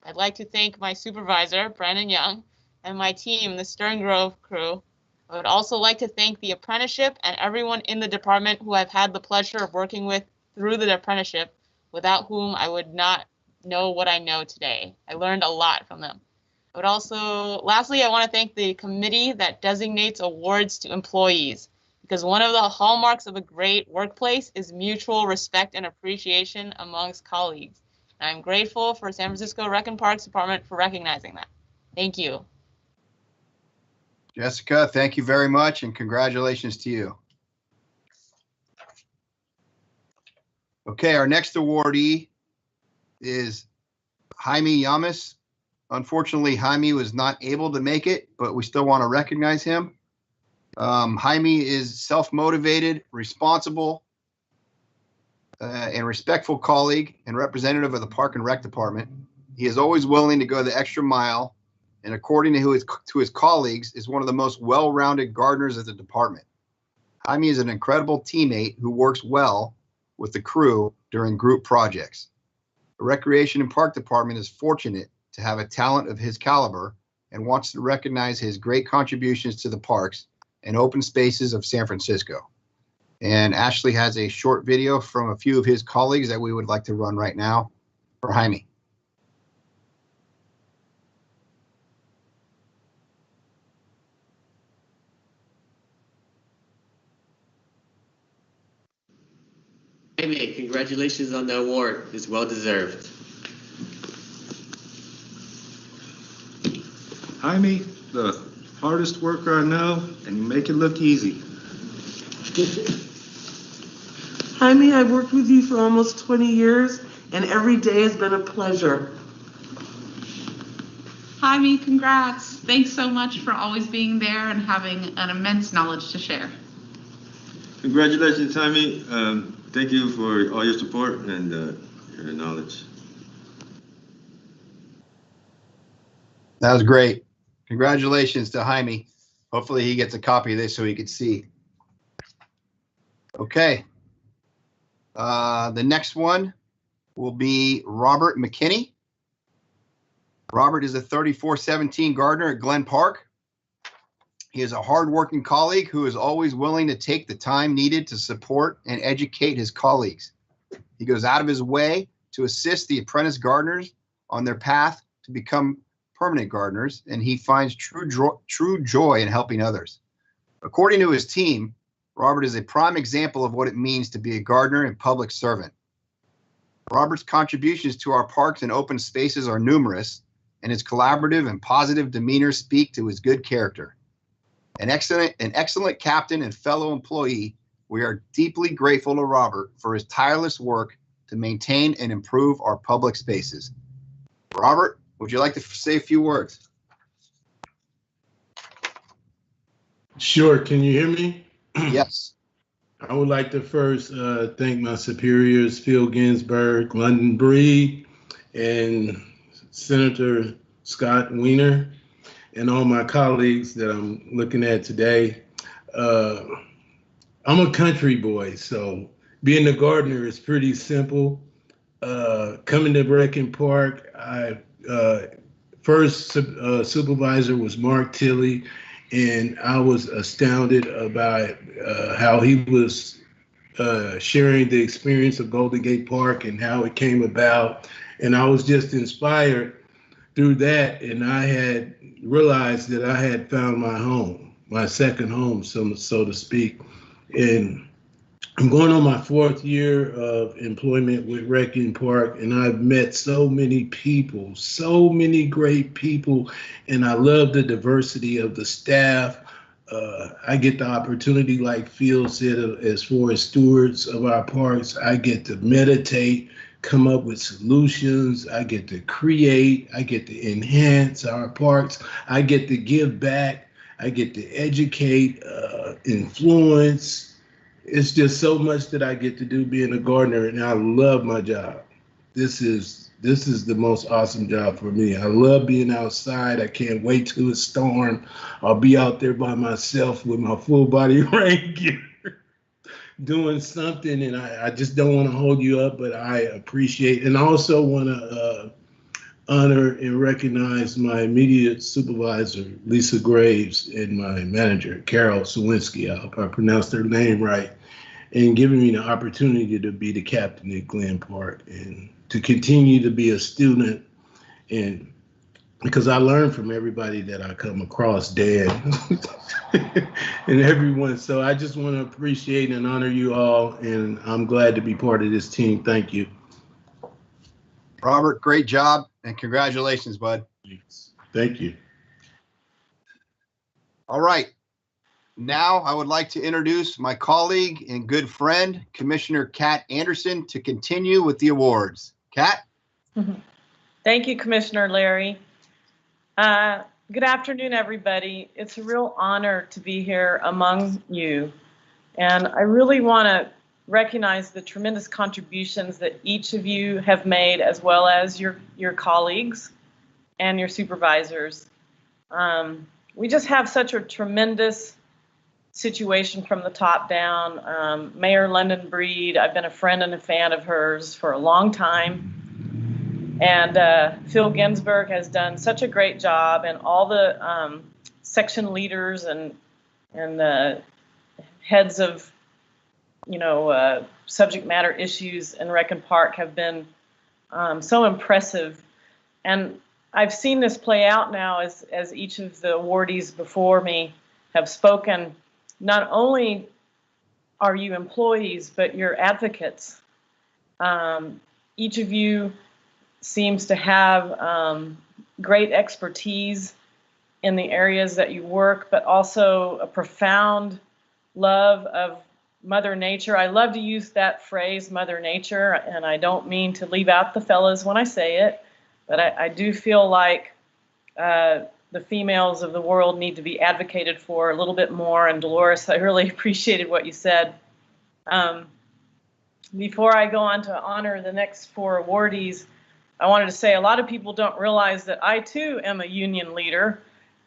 I'd like to thank my supervisor, Brandon Young, and my team, the Stern Grove crew. I would also like to thank the apprenticeship and everyone in the department who I've had the pleasure of working with through the apprenticeship, without whom I would not know what I know today. I learned a lot from them. I would also, lastly, I want to thank the committee that designates awards to employees, because one of the hallmarks of a great workplace is mutual respect and appreciation amongst colleagues. And I'm grateful for San Francisco Rec and Parks Department for recognizing that. Thank you. Jessica, thank you very much and congratulations to you. Okay, our next awardee is Jaime Llamas. Unfortunately, Jaime was not able to make it, but we still want to recognize him. Jaime is self-motivated, responsible, and respectful colleague and representative of the Park and Rec Department. He is always willing to go the extra mile, and according to his colleagues, is one of the most well-rounded gardeners at the department. Jaime is an incredible teammate who works well with the crew during group projects. The Recreation and Park Department is fortunate to have a talent of his caliber and wants to recognize his great contributions to the parks and open spaces of San Francisco. And Ashley has a short video from a few of his colleagues that we would like to run right now for Jaime. Jaime, congratulations on the award. It's well deserved. Jaime, the hardest worker I know, and you make it look easy. Jaime, I've worked with you for almost 20 years, and every day has been a pleasure. Jaime, congrats. Thanks so much for always being there and having an immense knowledge to share. Congratulations, Jaime. Thank you for all your support and your knowledge. That was great. Congratulations to Jaime. Hopefully he gets a copy of this so he can see. Okay. The next one will be Robert McKinney. Robert is a 3417 gardener at Glen Park. He is a hardworking colleague who is always willing to take the time needed to support and educate his colleagues. He goes out of his way to assist the apprentice gardeners on their path to become permanent gardeners, and he finds true joy in helping others. According to his team, Robert is a prime example of what it means to be a gardener and public servant. Robert's contributions to our parks and open spaces are numerous, and his collaborative and positive demeanor speak to his good character. An excellent captain and fellow employee, we are deeply grateful to Robert for his tireless work to maintain and improve our public spaces. Robert, would you like to say a few words? Sure. Can you hear me? Yes. I would like to first thank my superiors, Phil Ginsburg, London Breed, and Senator Scott Wiener, and all my colleagues that I'm looking at today. I'm a country boy, so being a gardener is pretty simple. Coming to Rec and Park, I first supervisor was Mark Tilley, and I was astounded about how he was sharing the experience of Golden Gate Park and how it came about. And I was just inspired through that, and I had realized that I had found my home, my second home, so to speak. And I'm going on my 4th year of employment with Wrecking Park, and I've met so many people, so many great people, and I love the diversity of the staff. I get the opportunity, like Phil said, as far as stewards of our parks, I get to meditate, come up with solutions. I get to create. I get to enhance our parks. I get to give back. I get to educate, influence. It's just so much that I get to do being a gardener, and I love my job. This is the most awesome job for me. I love being outside. I can't wait till it's storm. I'll be out there by myself with my full body rain gear doing something, and I just don't want to hold you up, but I appreciate, and I also want to honor and recognize my immediate supervisor, Lisa Graves, and my manager, Carol Sawinski. I hope I pronounced her name right, and giving me the opportunity to be the captain at Glen Park and to continue to be a student, and because I learn from everybody that I come across, Dan, and everyone. So I just want to appreciate and honor you all, and I'm glad to be part of this team. Thank you. Robert, great job, and congratulations, bud. Thank you. All right. Now I would like to introduce my colleague and good friend, Commissioner Kat Anderson, to continue with the awards. Kat? Thank you, Commissioner Larry. Good afternoon, everybody. It's a real honor to be here among you. And I really want to recognize the tremendous contributions that each of you have made, as well as your colleagues and your supervisors. We just have such a tremendous situation from the top down. Mayor London Breed, I've been a friend and a fan of hers for a long time. And Phil Ginsburg has done such a great job, and all the section leaders and heads of, subject matter issues in Rec and Park have been so impressive. And I've seen this play out now as each of the awardees before me have spoken. Not only are you employees, but you're advocates. Each of you seems to have great expertise in the areas that you work, but also a profound love of Mother Nature. I love to use that phrase, Mother Nature, and I don't mean to leave out the fellas when I say it, but I do feel like the females of the world need to be advocated for a little bit more. And Dolores, I really appreciated what you said. Before I go on to honor the next 4 awardees, I wanted to say a lot of people don't realize that I too am a union leader.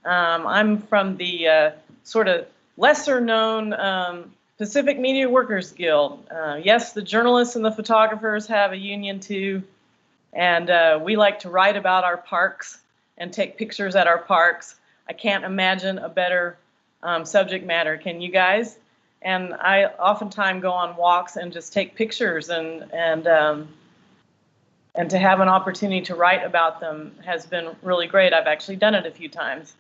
I'm from the sort of lesser known Pacific Media Workers Guild. Yes, the journalists and the photographers have a union too, and we like to write about our parks and take pictures at our parks. I can't imagine a better subject matter, can you guys? And I oftentimes go on walks and just take pictures, and to have an opportunity to write about them has been really great. I've actually done it a few times.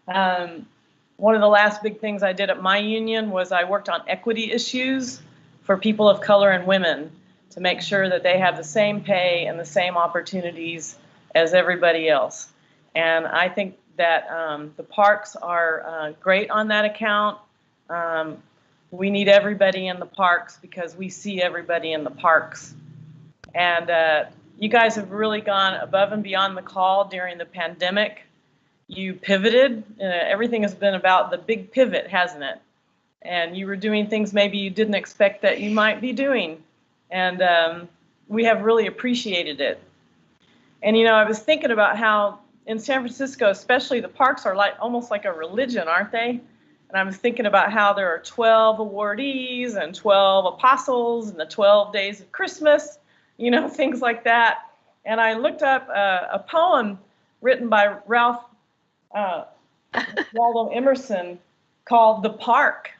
One of the last big things I did at my union was I worked on equity issues for people of color and women to make sure that they have the same pay and the same opportunities as everybody else. And I think that the parks are great on that account. We need everybody in the parks because we see everybody in the parks. And you guys have really gone above and beyond the call during the pandemic. You pivoted. Everything has been about the big pivot, hasn't it? And you were doing things maybe you didn't expect that you might be doing. And we have really appreciated it. And, I was thinking about how in San Francisco, especially, the parks are almost like a religion, aren't they? And I was thinking about how there are 12 awardees and 12 apostles and the 12 days of Christmas, things like that. And I looked up a poem written by Ralph Waldo Emerson called "The Park,"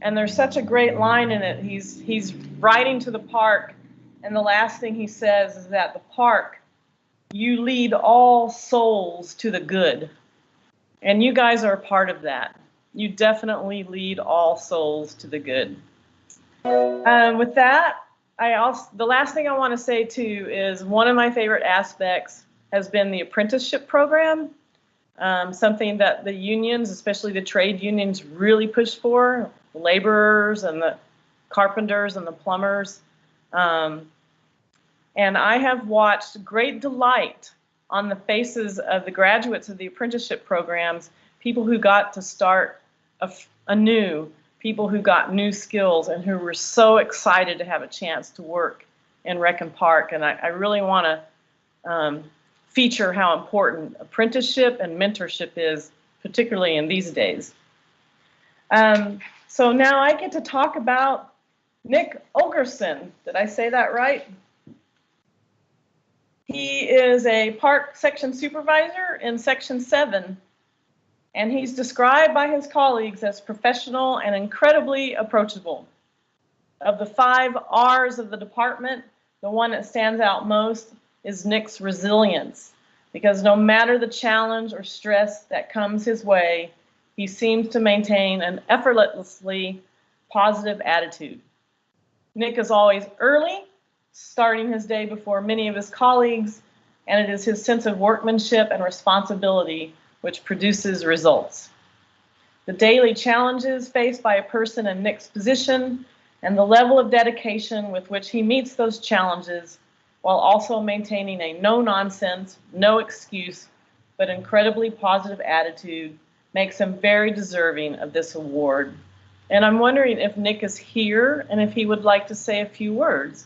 and there's such a great line in it. He's writing to the park, and the last thing he says is that the park, you lead all souls to the good, and you guys are a part of that. You definitely lead all souls to the good. With that, the last thing I want to say too is one of my favorite aspects has been the apprenticeship program, something that the unions, especially the trade unions, really push for, the laborers and the carpenters and the plumbers. And I have watched great delight on the faces of the graduates of the apprenticeship programs, people who got to start anew, people who got new skills and who were so excited to have a chance to work in Rec and Park. And I really want to feature how important apprenticeship and mentorship is, particularly in these days. So now I get to talk about Nick Olgerson. Did I say that right? He is a park section supervisor in Section 7, and he's described by his colleagues as professional and incredibly approachable. Of the 5 R's of the department, the one that stands out most is Nick's resilience, because no matter the challenge or stress that comes his way, he seems to maintain an effortlessly positive attitude. Nick is always early, starting his day before many of his colleagues, and it is his sense of workmanship and responsibility which produces results. The daily challenges faced by a person in Nick's position and the level of dedication with which he meets those challenges while also maintaining a no-nonsense, no-excuse, but incredibly positive attitude makes him very deserving of this award. And I'm wondering if Nick is here and if he would like to say a few words.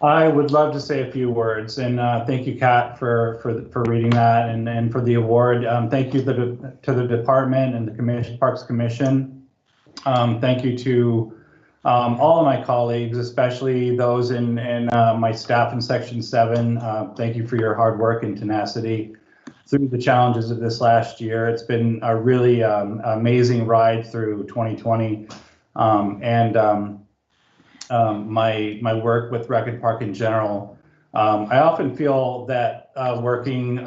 I would love to say a few words, and thank you, Kat, for reading that and for the award. Thank you to the department and the Parks Commission. Thank you to all of my colleagues, especially those in my staff in Section 7. Thank you for your hard work and tenacity through the challenges of this last year. It's been a really amazing ride through 2020, my work with Rec and Park in general. I often feel that working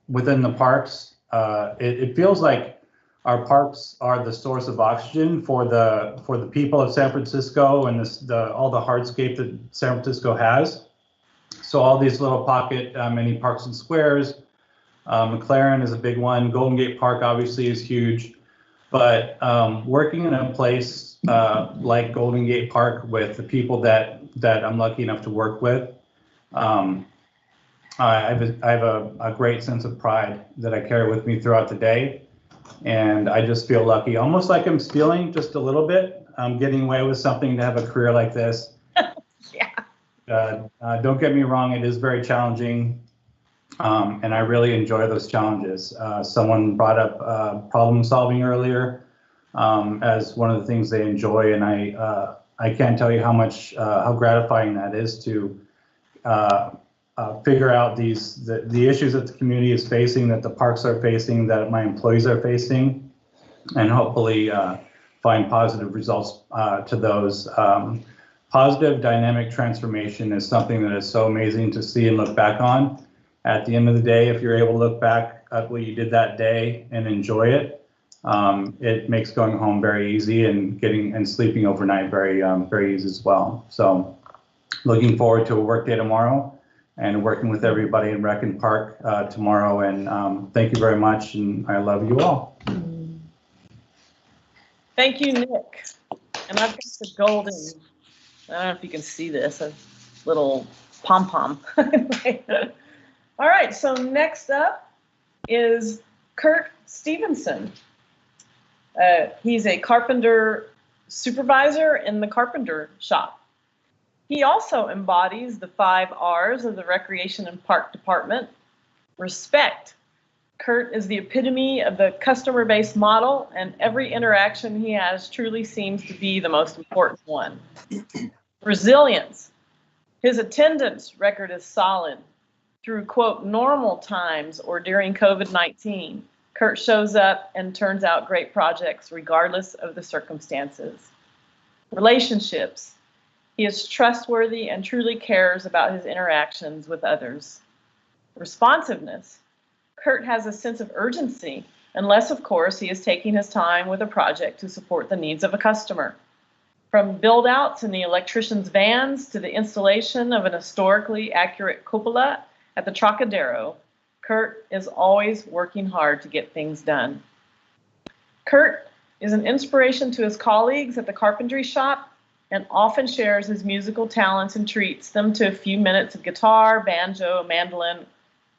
within the parks, it feels like our parks are the source of oxygen for the people of San Francisco and all the hardscape that San Francisco has. So all these little pocket mini parks and squares. McLaren is a big one. Golden Gate Park obviously is huge. But working in a place like Golden Gate Park with the people that I'm lucky enough to work with, I have a great sense of pride that I carry with me throughout the day. And I just feel lucky, almost like I'm stealing just a little bit. I'm getting away with something to have a career like this. Yeah. Don't get me wrong, it is very challenging. And I really enjoy those challenges. Someone brought up problem solving earlier as one of the things they enjoy, and I can't tell you how gratifying that is to figure out the issues that the community is facing, that the parks are facing, that my employees are facing, and hopefully find positive results to those. Positive dynamic transformation is something that is so amazing to see and look back on. At the end of the day, if you're able to look back at what you did that day and enjoy it, it makes going home very easy and sleeping overnight very easy as well. So looking forward to a work day tomorrow and working with everybody in Rec and Park tomorrow. And thank you very much, and I love you all. Thank you, Nick. And I've got the golden, I don't know if you can see this, a little pom-pom. All right, so next up is Kurt Stevenson. He's a carpenter supervisor in the carpenter shop. He also embodies the 5 R's of the Recreation and Park Department. Respect. Kurt is the epitome of the customer-based model, and every interaction he has truly seems to be the most important one. Resilience. His attendance record is solid. Through, quote, normal times or during COVID-19, Kurt shows up and turns out great projects regardless of the circumstances. Relationships. He is trustworthy and truly cares about his interactions with others. Responsiveness. Kurt has a sense of urgency unless, of course, he is taking his time with a project to support the needs of a customer. From build-outs in the electrician's vans to the installation of an historically accurate cupola at the Trocadero, Kurt is always working hard to get things done. Kurt is an inspiration to his colleagues at the carpentry shop and often shares his musical talents and treats them to a few minutes of guitar, banjo, mandolin,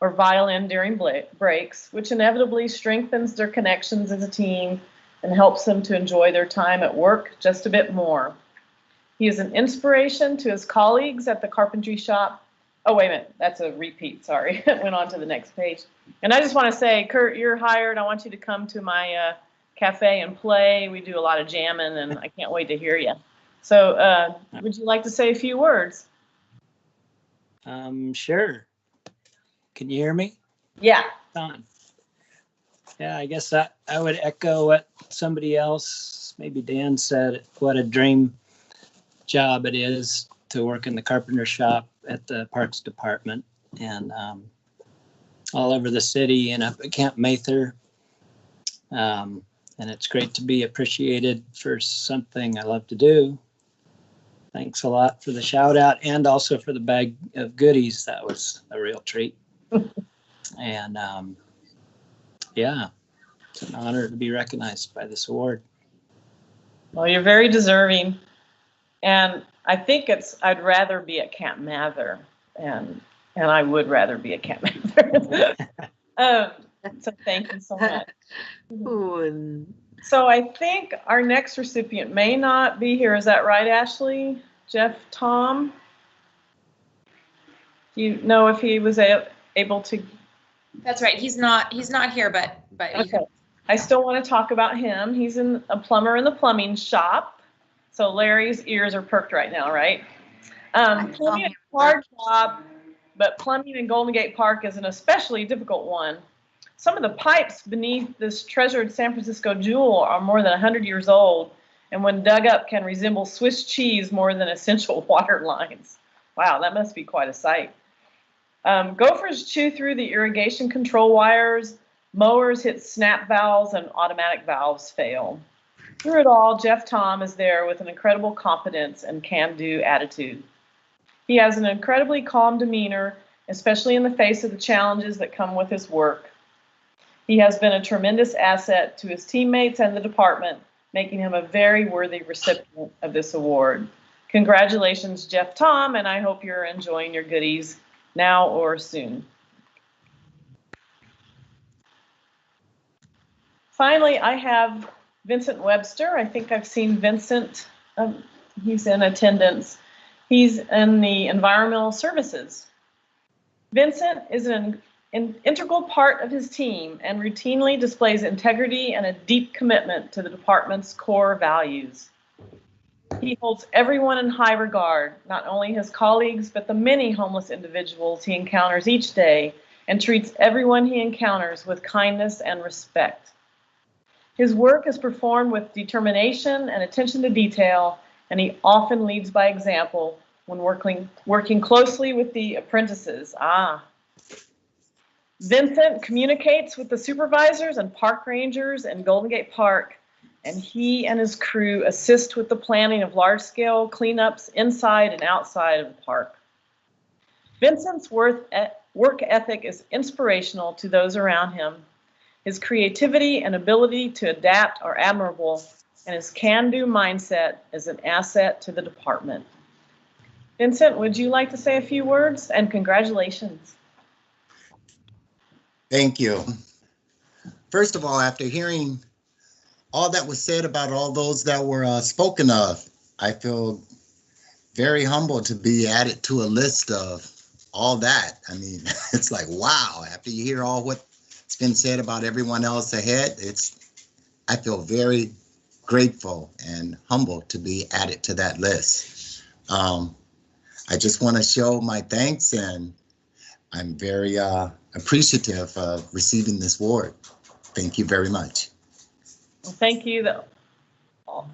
or violin during breaks, which inevitably strengthens their connections as a team and helps them to enjoy their time at work just a bit more. He is an inspiration to his colleagues at the carpentry shop. Oh, wait a minute, that's a repeat, sorry. It went on to the next page. And I just want to say, Kurt, you're hired. I want you to come to my cafe and play. We do a lot of jamming, and I can't wait to hear you. So would you like to say a few words? Sure. Can you hear me? Yeah. Yeah, I guess I would echo what somebody else, maybe Dan said, what a dream job it is to work in the carpenter shop at the Parks Department and all over the city and up at Camp Mather. And it's great to be appreciated for something I love to do. Thanks a lot for the shout out and also for the bag of goodies. That was a real treat. And yeah, it's an honor to be recognized by this award. Well, you're very deserving. And I think I'd rather be at Camp Mather, and I would rather be at Camp Mather. So thank you so much. So I think our next recipient may not be here. Is that right, Ashley? Jeff Tom? Do you know if he was able to? That's right. He's not here, but okay. I still want to talk about him. He's a plumber in the plumbing shop. So Larry's ears are perked right now, right? Plumbing is a hard job, but plumbing in Golden Gate Park is an especially difficult one. Some of the pipes beneath this treasured San Francisco jewel are more than 100 years old, and when dug up can resemble Swiss cheese more than essential water lines. Wow, that must be quite a sight. Gophers chew through the irrigation control wires, mowers hit snap valves, and automatic valves fail. Through it all, Jeff Tom is there with an incredible competence and can-do attitude. He has an incredibly calm demeanor, especially in the face of the challenges that come with his work. He has been a tremendous asset to his teammates and the department, making him a very worthy recipient of this award. Congratulations, Jeff Tom, and I hope you're enjoying your goodies now or soon. Finally, I have Vincent Webster. I think I've seen Vincent. He's in attendance. He's in the environmental services. Vincent is an integral part of his team and routinely displays integrity and a deep commitment to the department's core values. He holds everyone in high regard, not only his colleagues, but the many homeless individuals he encounters each day, and treats everyone he encounters with kindness and respect. His work is performed with determination and attention to detail, and he often leads by example when working closely with the apprentices. Vincent communicates with the supervisors and park rangers in Golden Gate Park, and he and his crew assist with the planning of large-scale cleanups inside and outside of the park. Vincent's work ethic is inspirational to those around him. His creativity and ability to adapt are admirable, and his can-do mindset is an asset to the department. Vincent, would you like to say a few words? And congratulations. Thank you. First of all, after hearing all that was said about all those that were spoken of, I feel very humbled to be added to a list of all that. I mean, it's like, wow, after you hear all what's been said about everyone else ahead, I feel very grateful and humbled to be added to that list. I just want to show my thanks, and I'm very appreciative of receiving this award. Thank you very much. Well, thank you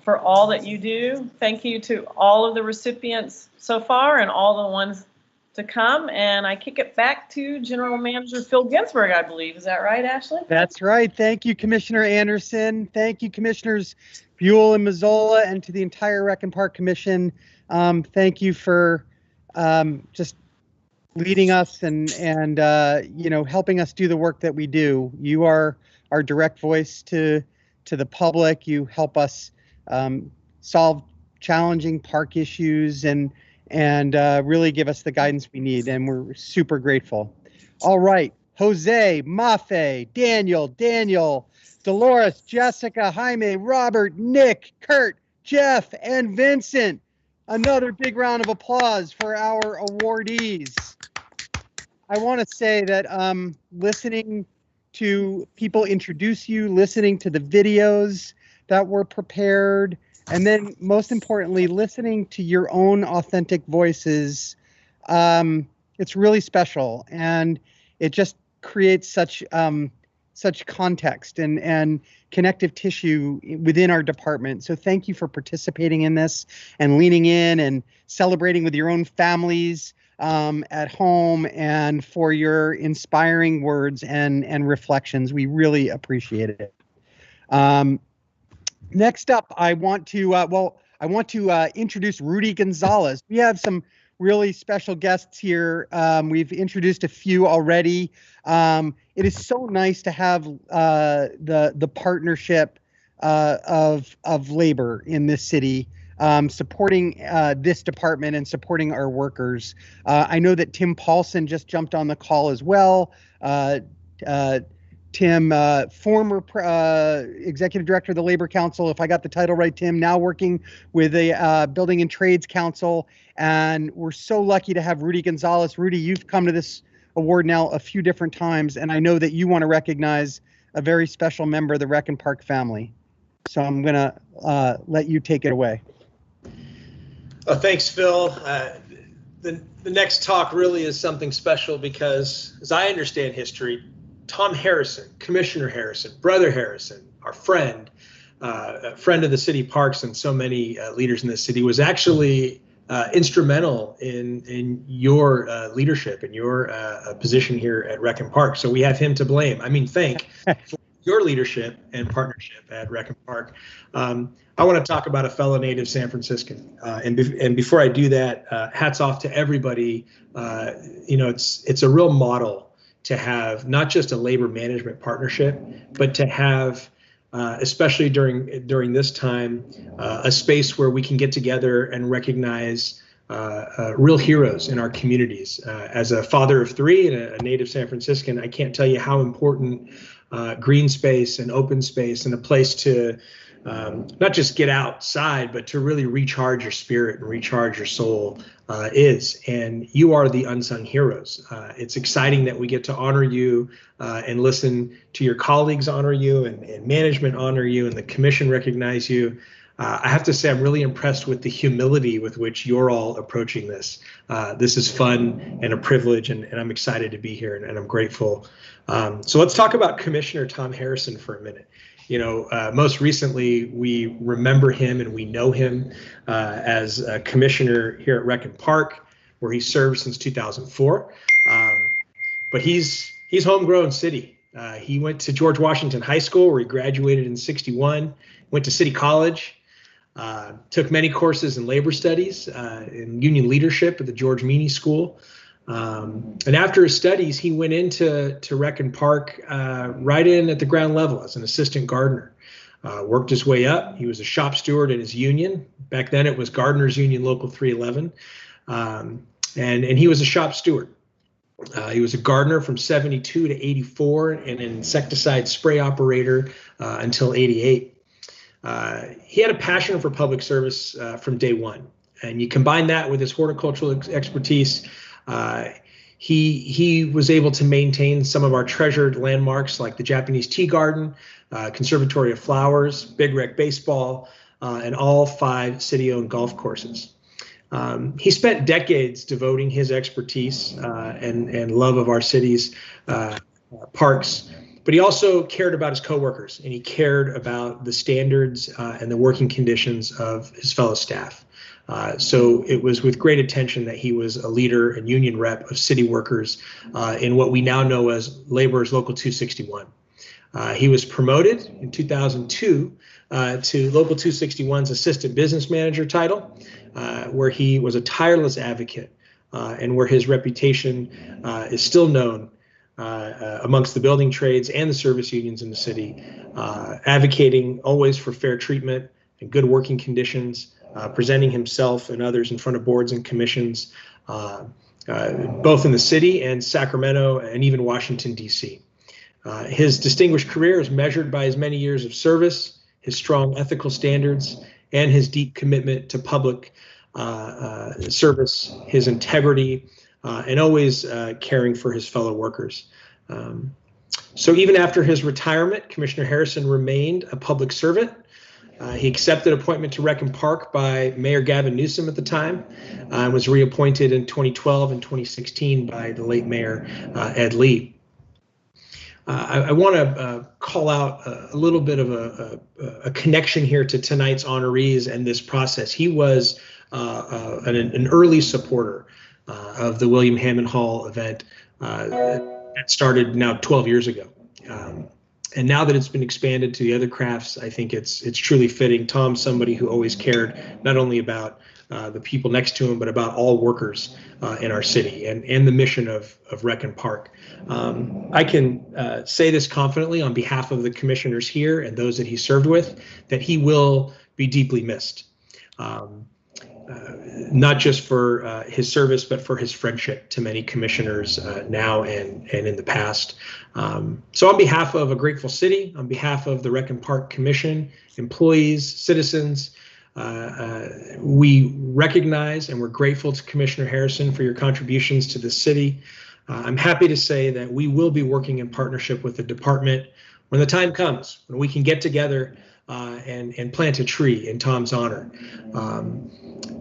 for all that you do. Thank you to all of the recipients so far and all the ones to come, and I kick it back to General Manager Phil Ginsburg, I believe. Is that right, Ashley? That's right. Thank you, Commissioner Anderson. Thank you, Commissioners Buell and Mazzola, and to the entire Rec and Park Commission. Thank you for just leading us and you know, helping us do the work that we do. You are our direct voice to the public. You help us solve challenging park issues and really give us the guidance we need, and we're super grateful. All right, Jose, Mafe, Daniel, Dolores, Jessica, Jaime, Robert, Nick, Kurt, Jeff, and Vincent. Another big round of applause for our awardees. I want to say that listening to people introduce you, listening to the videos that were prepared, and then most importantly, listening to your own authentic voices, it's really special, and it just creates such context and connective tissue within our department. So thank you for participating in this and leaning in and celebrating with your own families at home, and for your inspiring words and reflections. We really appreciate it. Next up, I want to introduce Rudy Gonzalez. We have some really special guests here. We've introduced a few already. It is so nice to have the partnership of labor in this city, supporting this department and supporting our workers. I know that Tim Paulson just jumped on the call as well. Tim, former executive director of the Labor Council, if I got the title right, Tim, now working with the Building and Trades Council. And we're so lucky to have Rudy Gonzalez. Rudy, you've come to this award now a few different times, and I know that you want to recognize a very special member of the Rec and Park family. So I'm going to let you take it away. Oh, thanks, Phil. The next talk really is something special because, as I understand history, Tom Harrison, Commissioner Harrison, Brother Harrison, our friend, a friend of the city parks and so many leaders in this city, was actually instrumental in your leadership and your position here at Rec and Park. So we have him to blame. I mean, thank for your leadership and partnership at Rec and Park. I want to talk about a fellow native San Franciscan. And before I do that, hats off to everybody. You know, it's a real model to have not just a labor management partnership, but to have, especially during this time, a space where we can get together and recognize real heroes in our communities. As a father of three and a native San Franciscan, I can't tell you how important green space and open space and a place to not just get outside, but to really recharge your spirit and recharge your soul is. And you are the unsung heroes. It's exciting that we get to honor you and listen to your colleagues honor you and management honor you and the commission recognize you. I have to say, I'm really impressed with the humility with which you're all approaching this. This is fun and a privilege, and I'm excited to be here, and I'm grateful. So let's talk about Commissioner Tom Harrison for a minute. You know, most recently, we remember him and we know him as a commissioner here at Rec and Park, where he served since 2004. But he's homegrown city. He went to George Washington High School, where he graduated in '61, went to City College, took many courses in labor studies, in union leadership at the George Meany School. And after his studies, he went into Rec and Park right in at the ground level as an assistant gardener. Worked his way up. He was a shop steward at his union. Back then it was Gardeners Union Local 311. And he was a shop steward. He was a gardener from 72 to 84 and an insecticide spray operator until 88. He had a passion for public service from day one. And you combine that with his horticultural expertise, he was able to maintain some of our treasured landmarks like the Japanese Tea Garden, Conservatory of Flowers, Big Rec Baseball, and all 5 city-owned golf courses. He spent decades devoting his expertise and love of our city's parks, but he also cared about his coworkers, and he cared about the standards and the working conditions of his fellow staff. So it was with great attention that he was a leader and union rep of city workers in what we now know as Laborers Local 261. He was promoted in 2002 to Local 261's assistant business manager title, where he was a tireless advocate and where his reputation is still known amongst the building trades and the service unions in the city, advocating always for fair treatment and good working conditions, presenting himself and others in front of boards and commissions, both in the city and Sacramento and even Washington, D.C. His distinguished career is measured by his many years of service, his strong ethical standards, and his deep commitment to public service, his integrity, and always caring for his fellow workers. So even after his retirement, Commissioner Harrison remained a public servant. He accepted appointment to Rec and Park by Mayor Gavin Newsom at the time, and was reappointed in 2012 and 2016 by the late Mayor Ed Lee. I want to call out a little bit of a connection here to tonight's honorees and this process. He was an early supporter of the William Hammond Hall event that started now 12 years ago. And now that it's been expanded to the other crafts, I think it's truly fitting. Tom's somebody who always cared not only about the people next to him, but about all workers in our city and the mission of Rec and Park. I can say this confidently on behalf of the commissioners here and those that he served with, that he will be deeply missed. Not just for his service, but for his friendship to many commissioners now and in the past. So on behalf of a grateful city, on behalf of the Rec and Park Commission, employees, citizens, we recognize and we're grateful to Commissioner Harrison for your contributions to the city. I'm happy to say that we will be working in partnership with the department when the time comes, when we can get together and plant a tree in Tom's honor.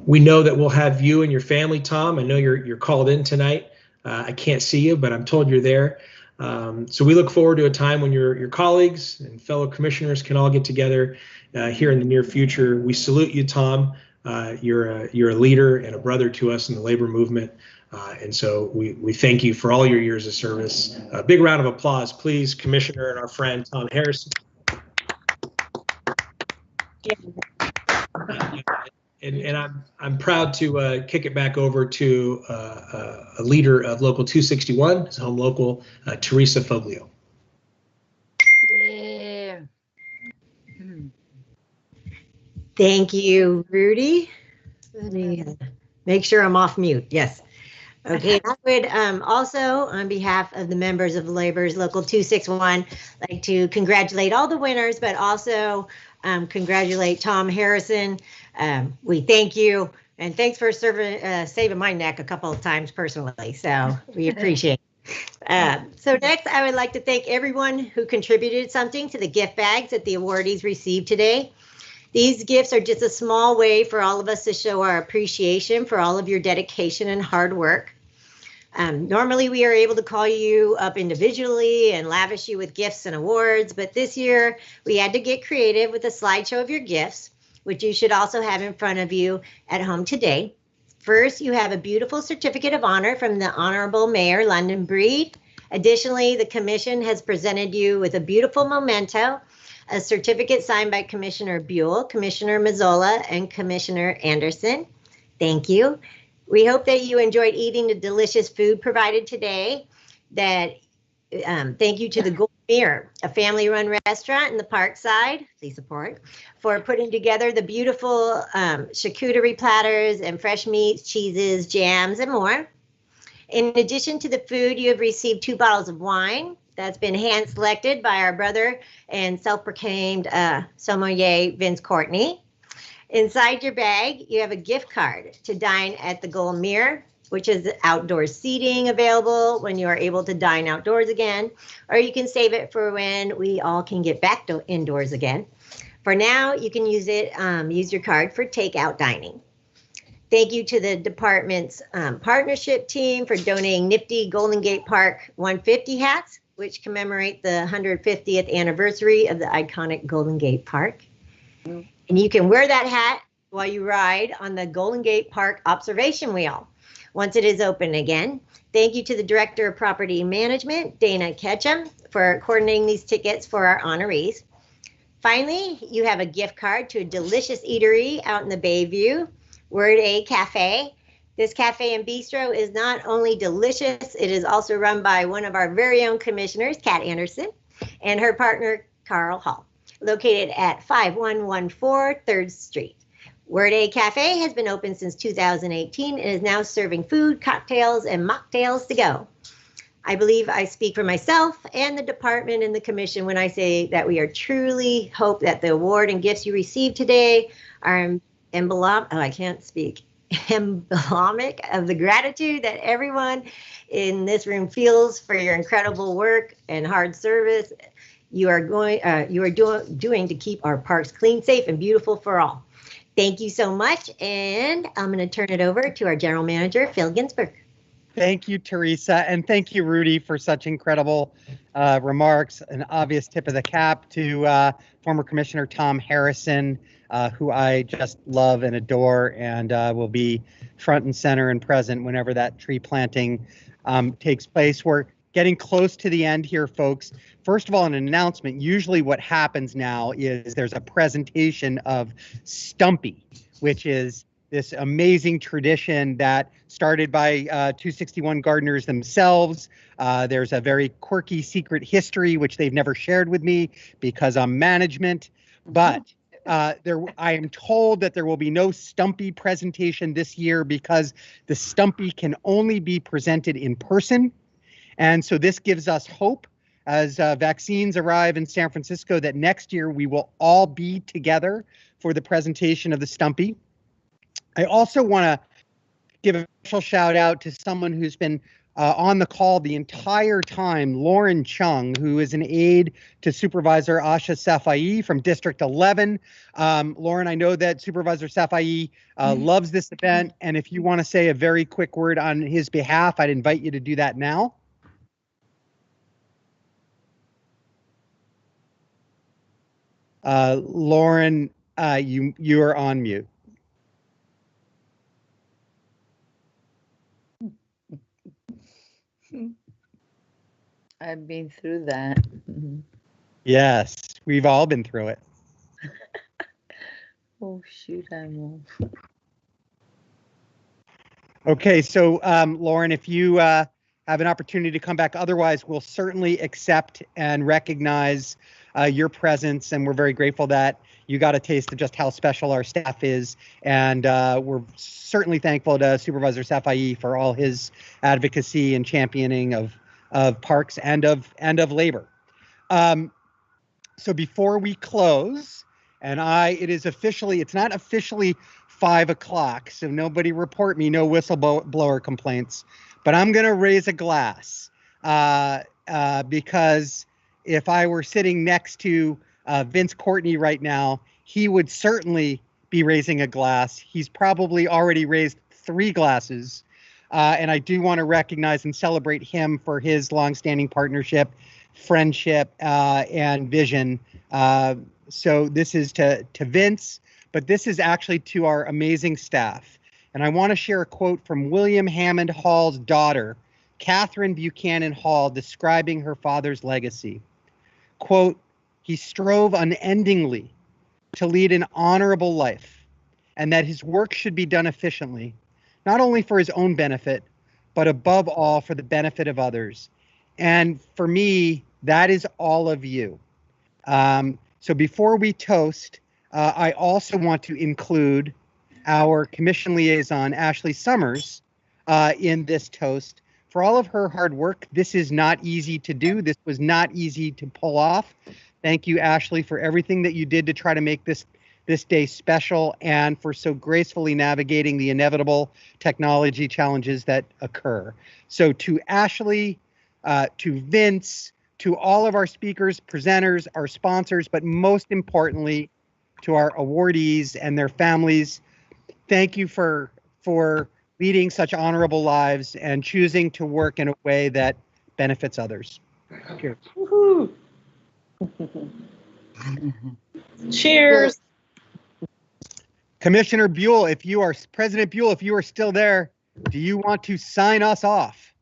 We know that we'll have you and your family, Tom. I know you're called in tonight. I can't see you, but I'm told you're there. So we look forward to a time when your colleagues and fellow commissioners can all get together here in the near future. We salute you, Tom. You're a leader and a brother to us in the labor movement. And so we thank you for all your years of service. A big round of applause, please, Commissioner and our friend Tom Harrison. And I'm proud to kick it back over to a leader of Local 261, his home local, Teresa Foglio. Yeah. Thank you, Rudy. Let me make sure I'm off mute. Yes. Okay, I would also, on behalf of the members of Laborers Local 261, like to congratulate all the winners, but also congratulate Tom Harrison. We thank you, and thanks for saving my neck a couple of times personally, so we appreciate it. So next, I would like to thank everyone who contributed something to the gift bags that the awardees received today. These gifts are just a small way for all of us to show our appreciation for all of your dedication and hard work. Normally, we are able to call you up individually and lavish you with gifts and awards, but this year we had to get creative with a slideshow of your gifts, which you should also have in front of you at home today. First, you have a beautiful certificate of honor from the Honorable Mayor London Breed. Additionally, the commission has presented you with a beautiful memento, a certificate signed by Commissioner Buell, Commissioner Mazzola, and Commissioner Anderson. Thank you. We hope that you enjoyed eating the delicious food provided today. Thank you to the Golden Mirror, a family-run restaurant in the Parkside, please support, for putting together the beautiful charcuterie platters and fresh meats, cheeses, jams, and more. In addition to the food, you have received 2 bottles of wine that's been hand-selected by our brother and self-proclaimed sommelier, Vince Courtney. Inside your bag, you have a gift card to dine at the Golden Mirror, which is outdoor seating available when you are able to dine outdoors again, or you can save it for when we all can get back to indoors again. For now, you can use your card for takeout dining. Thank you to the department's partnership team for donating nifty Golden Gate Park 150 hats, which commemorate the 150th anniversary of the iconic Golden Gate Park. And you can wear that hat while you ride on the Golden Gate Park observation wheel once it is open again. Thank you to the Director of Property Management, Dana Ketchum, for coordinating these tickets for our honorees. Finally, you have a gift card to a delicious eatery out in the Bayview, Word A Cafe. This cafe and bistro is not only delicious, it is also run by one of our very own commissioners, Kat Anderson, and her partner, Carl Hall, located at 5114 3rd Street. Word A Cafe has been open since 2018 and is now serving food, cocktails, and mocktails to go. I believe I speak for myself and the department and the commission when I say that we are truly hope that the award and gifts you receive today are emblematic of the gratitude that everyone in this room feels for your incredible work and hard service you are doing to keep our parks clean, safe, and beautiful for all. Thank you so much, and I'm going to turn it over to our general manager, Phil Ginsburg. Thank you, Teresa, and thank you, Rudy, for such incredible remarks. An obvious tip of the cap to former Commissioner Tom Harrison, who I just love and adore, and will be front and center and present whenever that tree planting takes place. We're getting close to the end here, folks. First of all, an announcement. Usually what happens now is there's a presentation of Stumpy, which is this amazing tradition that started by 261 gardeners themselves. There's a very quirky secret history, which they've never shared with me because I'm management. But I am told that there will be no Stumpy presentation this year because the Stumpy can only be presented in person. And so this gives us hope as vaccines arrive in San Francisco that next year we will all be together for the presentation of the Stumpy. I also want to give a special shout out to someone who's been on the call the entire time, Lauren Chung, who is an aide to Supervisor Asha Safai from District 11. Lauren, I know that Supervisor Safai loves this event, and if you want to say a very quick word on his behalf, I'd invite you to do that now. Lauren, you are on mute. I've been through that. Yes, we've all been through it. Oh, shoot, I'm off. Okay, so Lauren, if you have an opportunity to come back, otherwise we'll certainly accept and recognize your presence, and we're very grateful that you got a taste of just how special our staff is, and we're certainly thankful to Supervisor Safai for all his advocacy and championing of parks and of labor. So before we close, and it's not officially 5 o'clock, so nobody report me, no whistleblower complaints, but I'm going to raise a glass because if I were sitting next to Vince Courtney right now, he would certainly be raising a glass. He's probably already raised 3 glasses. And I do want to recognize and celebrate him for his longstanding partnership, friendship, and vision. So this is to Vince, but this is actually to our amazing staff. And I want to share a quote from William Hammond Hall's daughter, Catherine Buchanan Hall, describing her father's legacy. Quote, "He strove unendingly to lead an honorable life, and that his work should be done efficiently, not only for his own benefit, but above all for the benefit of others." And for me, that is all of you. So before we toast, I also want to include our commission liaison, Ashley Summers, in this toast. For all of her hard work, this is not easy to do. This was not easy to pull off. Thank you, Ashley, for everything that you did to try to make this day special and for so gracefully navigating the inevitable technology challenges that occur. So to Ashley, to Vince, to all of our speakers, presenters, our sponsors, but most importantly, to our awardees and their families, thank you for leading such honorable lives and choosing to work in a way that benefits others. Cheers. Woohoo. Cheers. Commissioner Buell, President Buell, if you are still there, do you want to sign us off?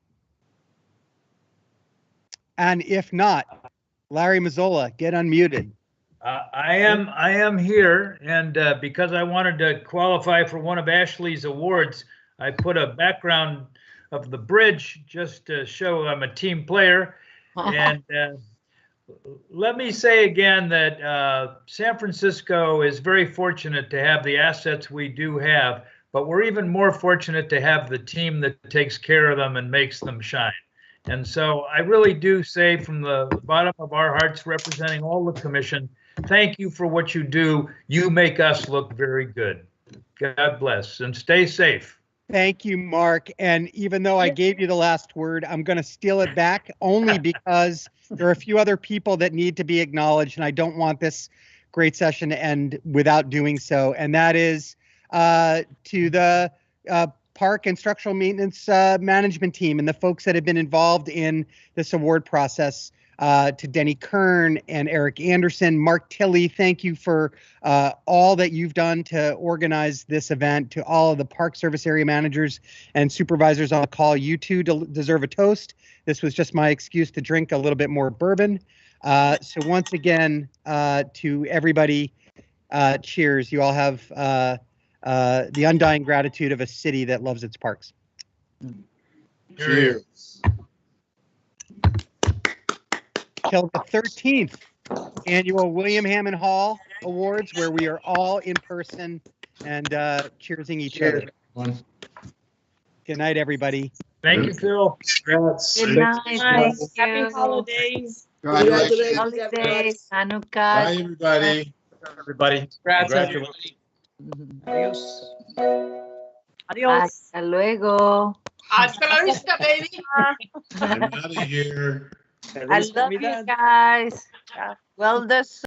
And if not, Larry Mazzola, get unmuted. I am here, and because I wanted to qualify for one of Ashley's awards, I put a background of the bridge just to show I'm a team player. And let me say again that San Francisco is very fortunate to have the assets we do have, but we're even more fortunate to have the team that takes care of them and makes them shine. And so I really do say from the bottom of our hearts, representing all the commission, thank you for what you do. You make us look very good. God bless and stay safe. Thank you, Mark. And even though I gave you the last word, I'm going to steal it back only because there are a few other people that need to be acknowledged, and I don't want this great session to end without doing so. And that is to the park and structural maintenance management team and the folks that have been involved in this award process. To Denny Kern and Eric Anderson, Mark Tilley, thank you for all that you've done to organize this event. To all of the Park Service area managers and supervisors on the call, you too deserve a toast. This was just my excuse to drink a little bit more bourbon. So once again, to everybody, cheers. You all have the undying gratitude of a city that loves its parks. Cheers. Till the 13th annual William Hammond Hall Awards, where we are all in person and cheersing each other. Good night, everybody. Thank you, Phil. Good night. Happy holidays. Holidays, Hanukkah. Bye, everybody. Everybody. Congratulations. Adios. Adios. Hasta luego. Hasta la vista, baby. I'm out of here. I love you guys. Well deserved.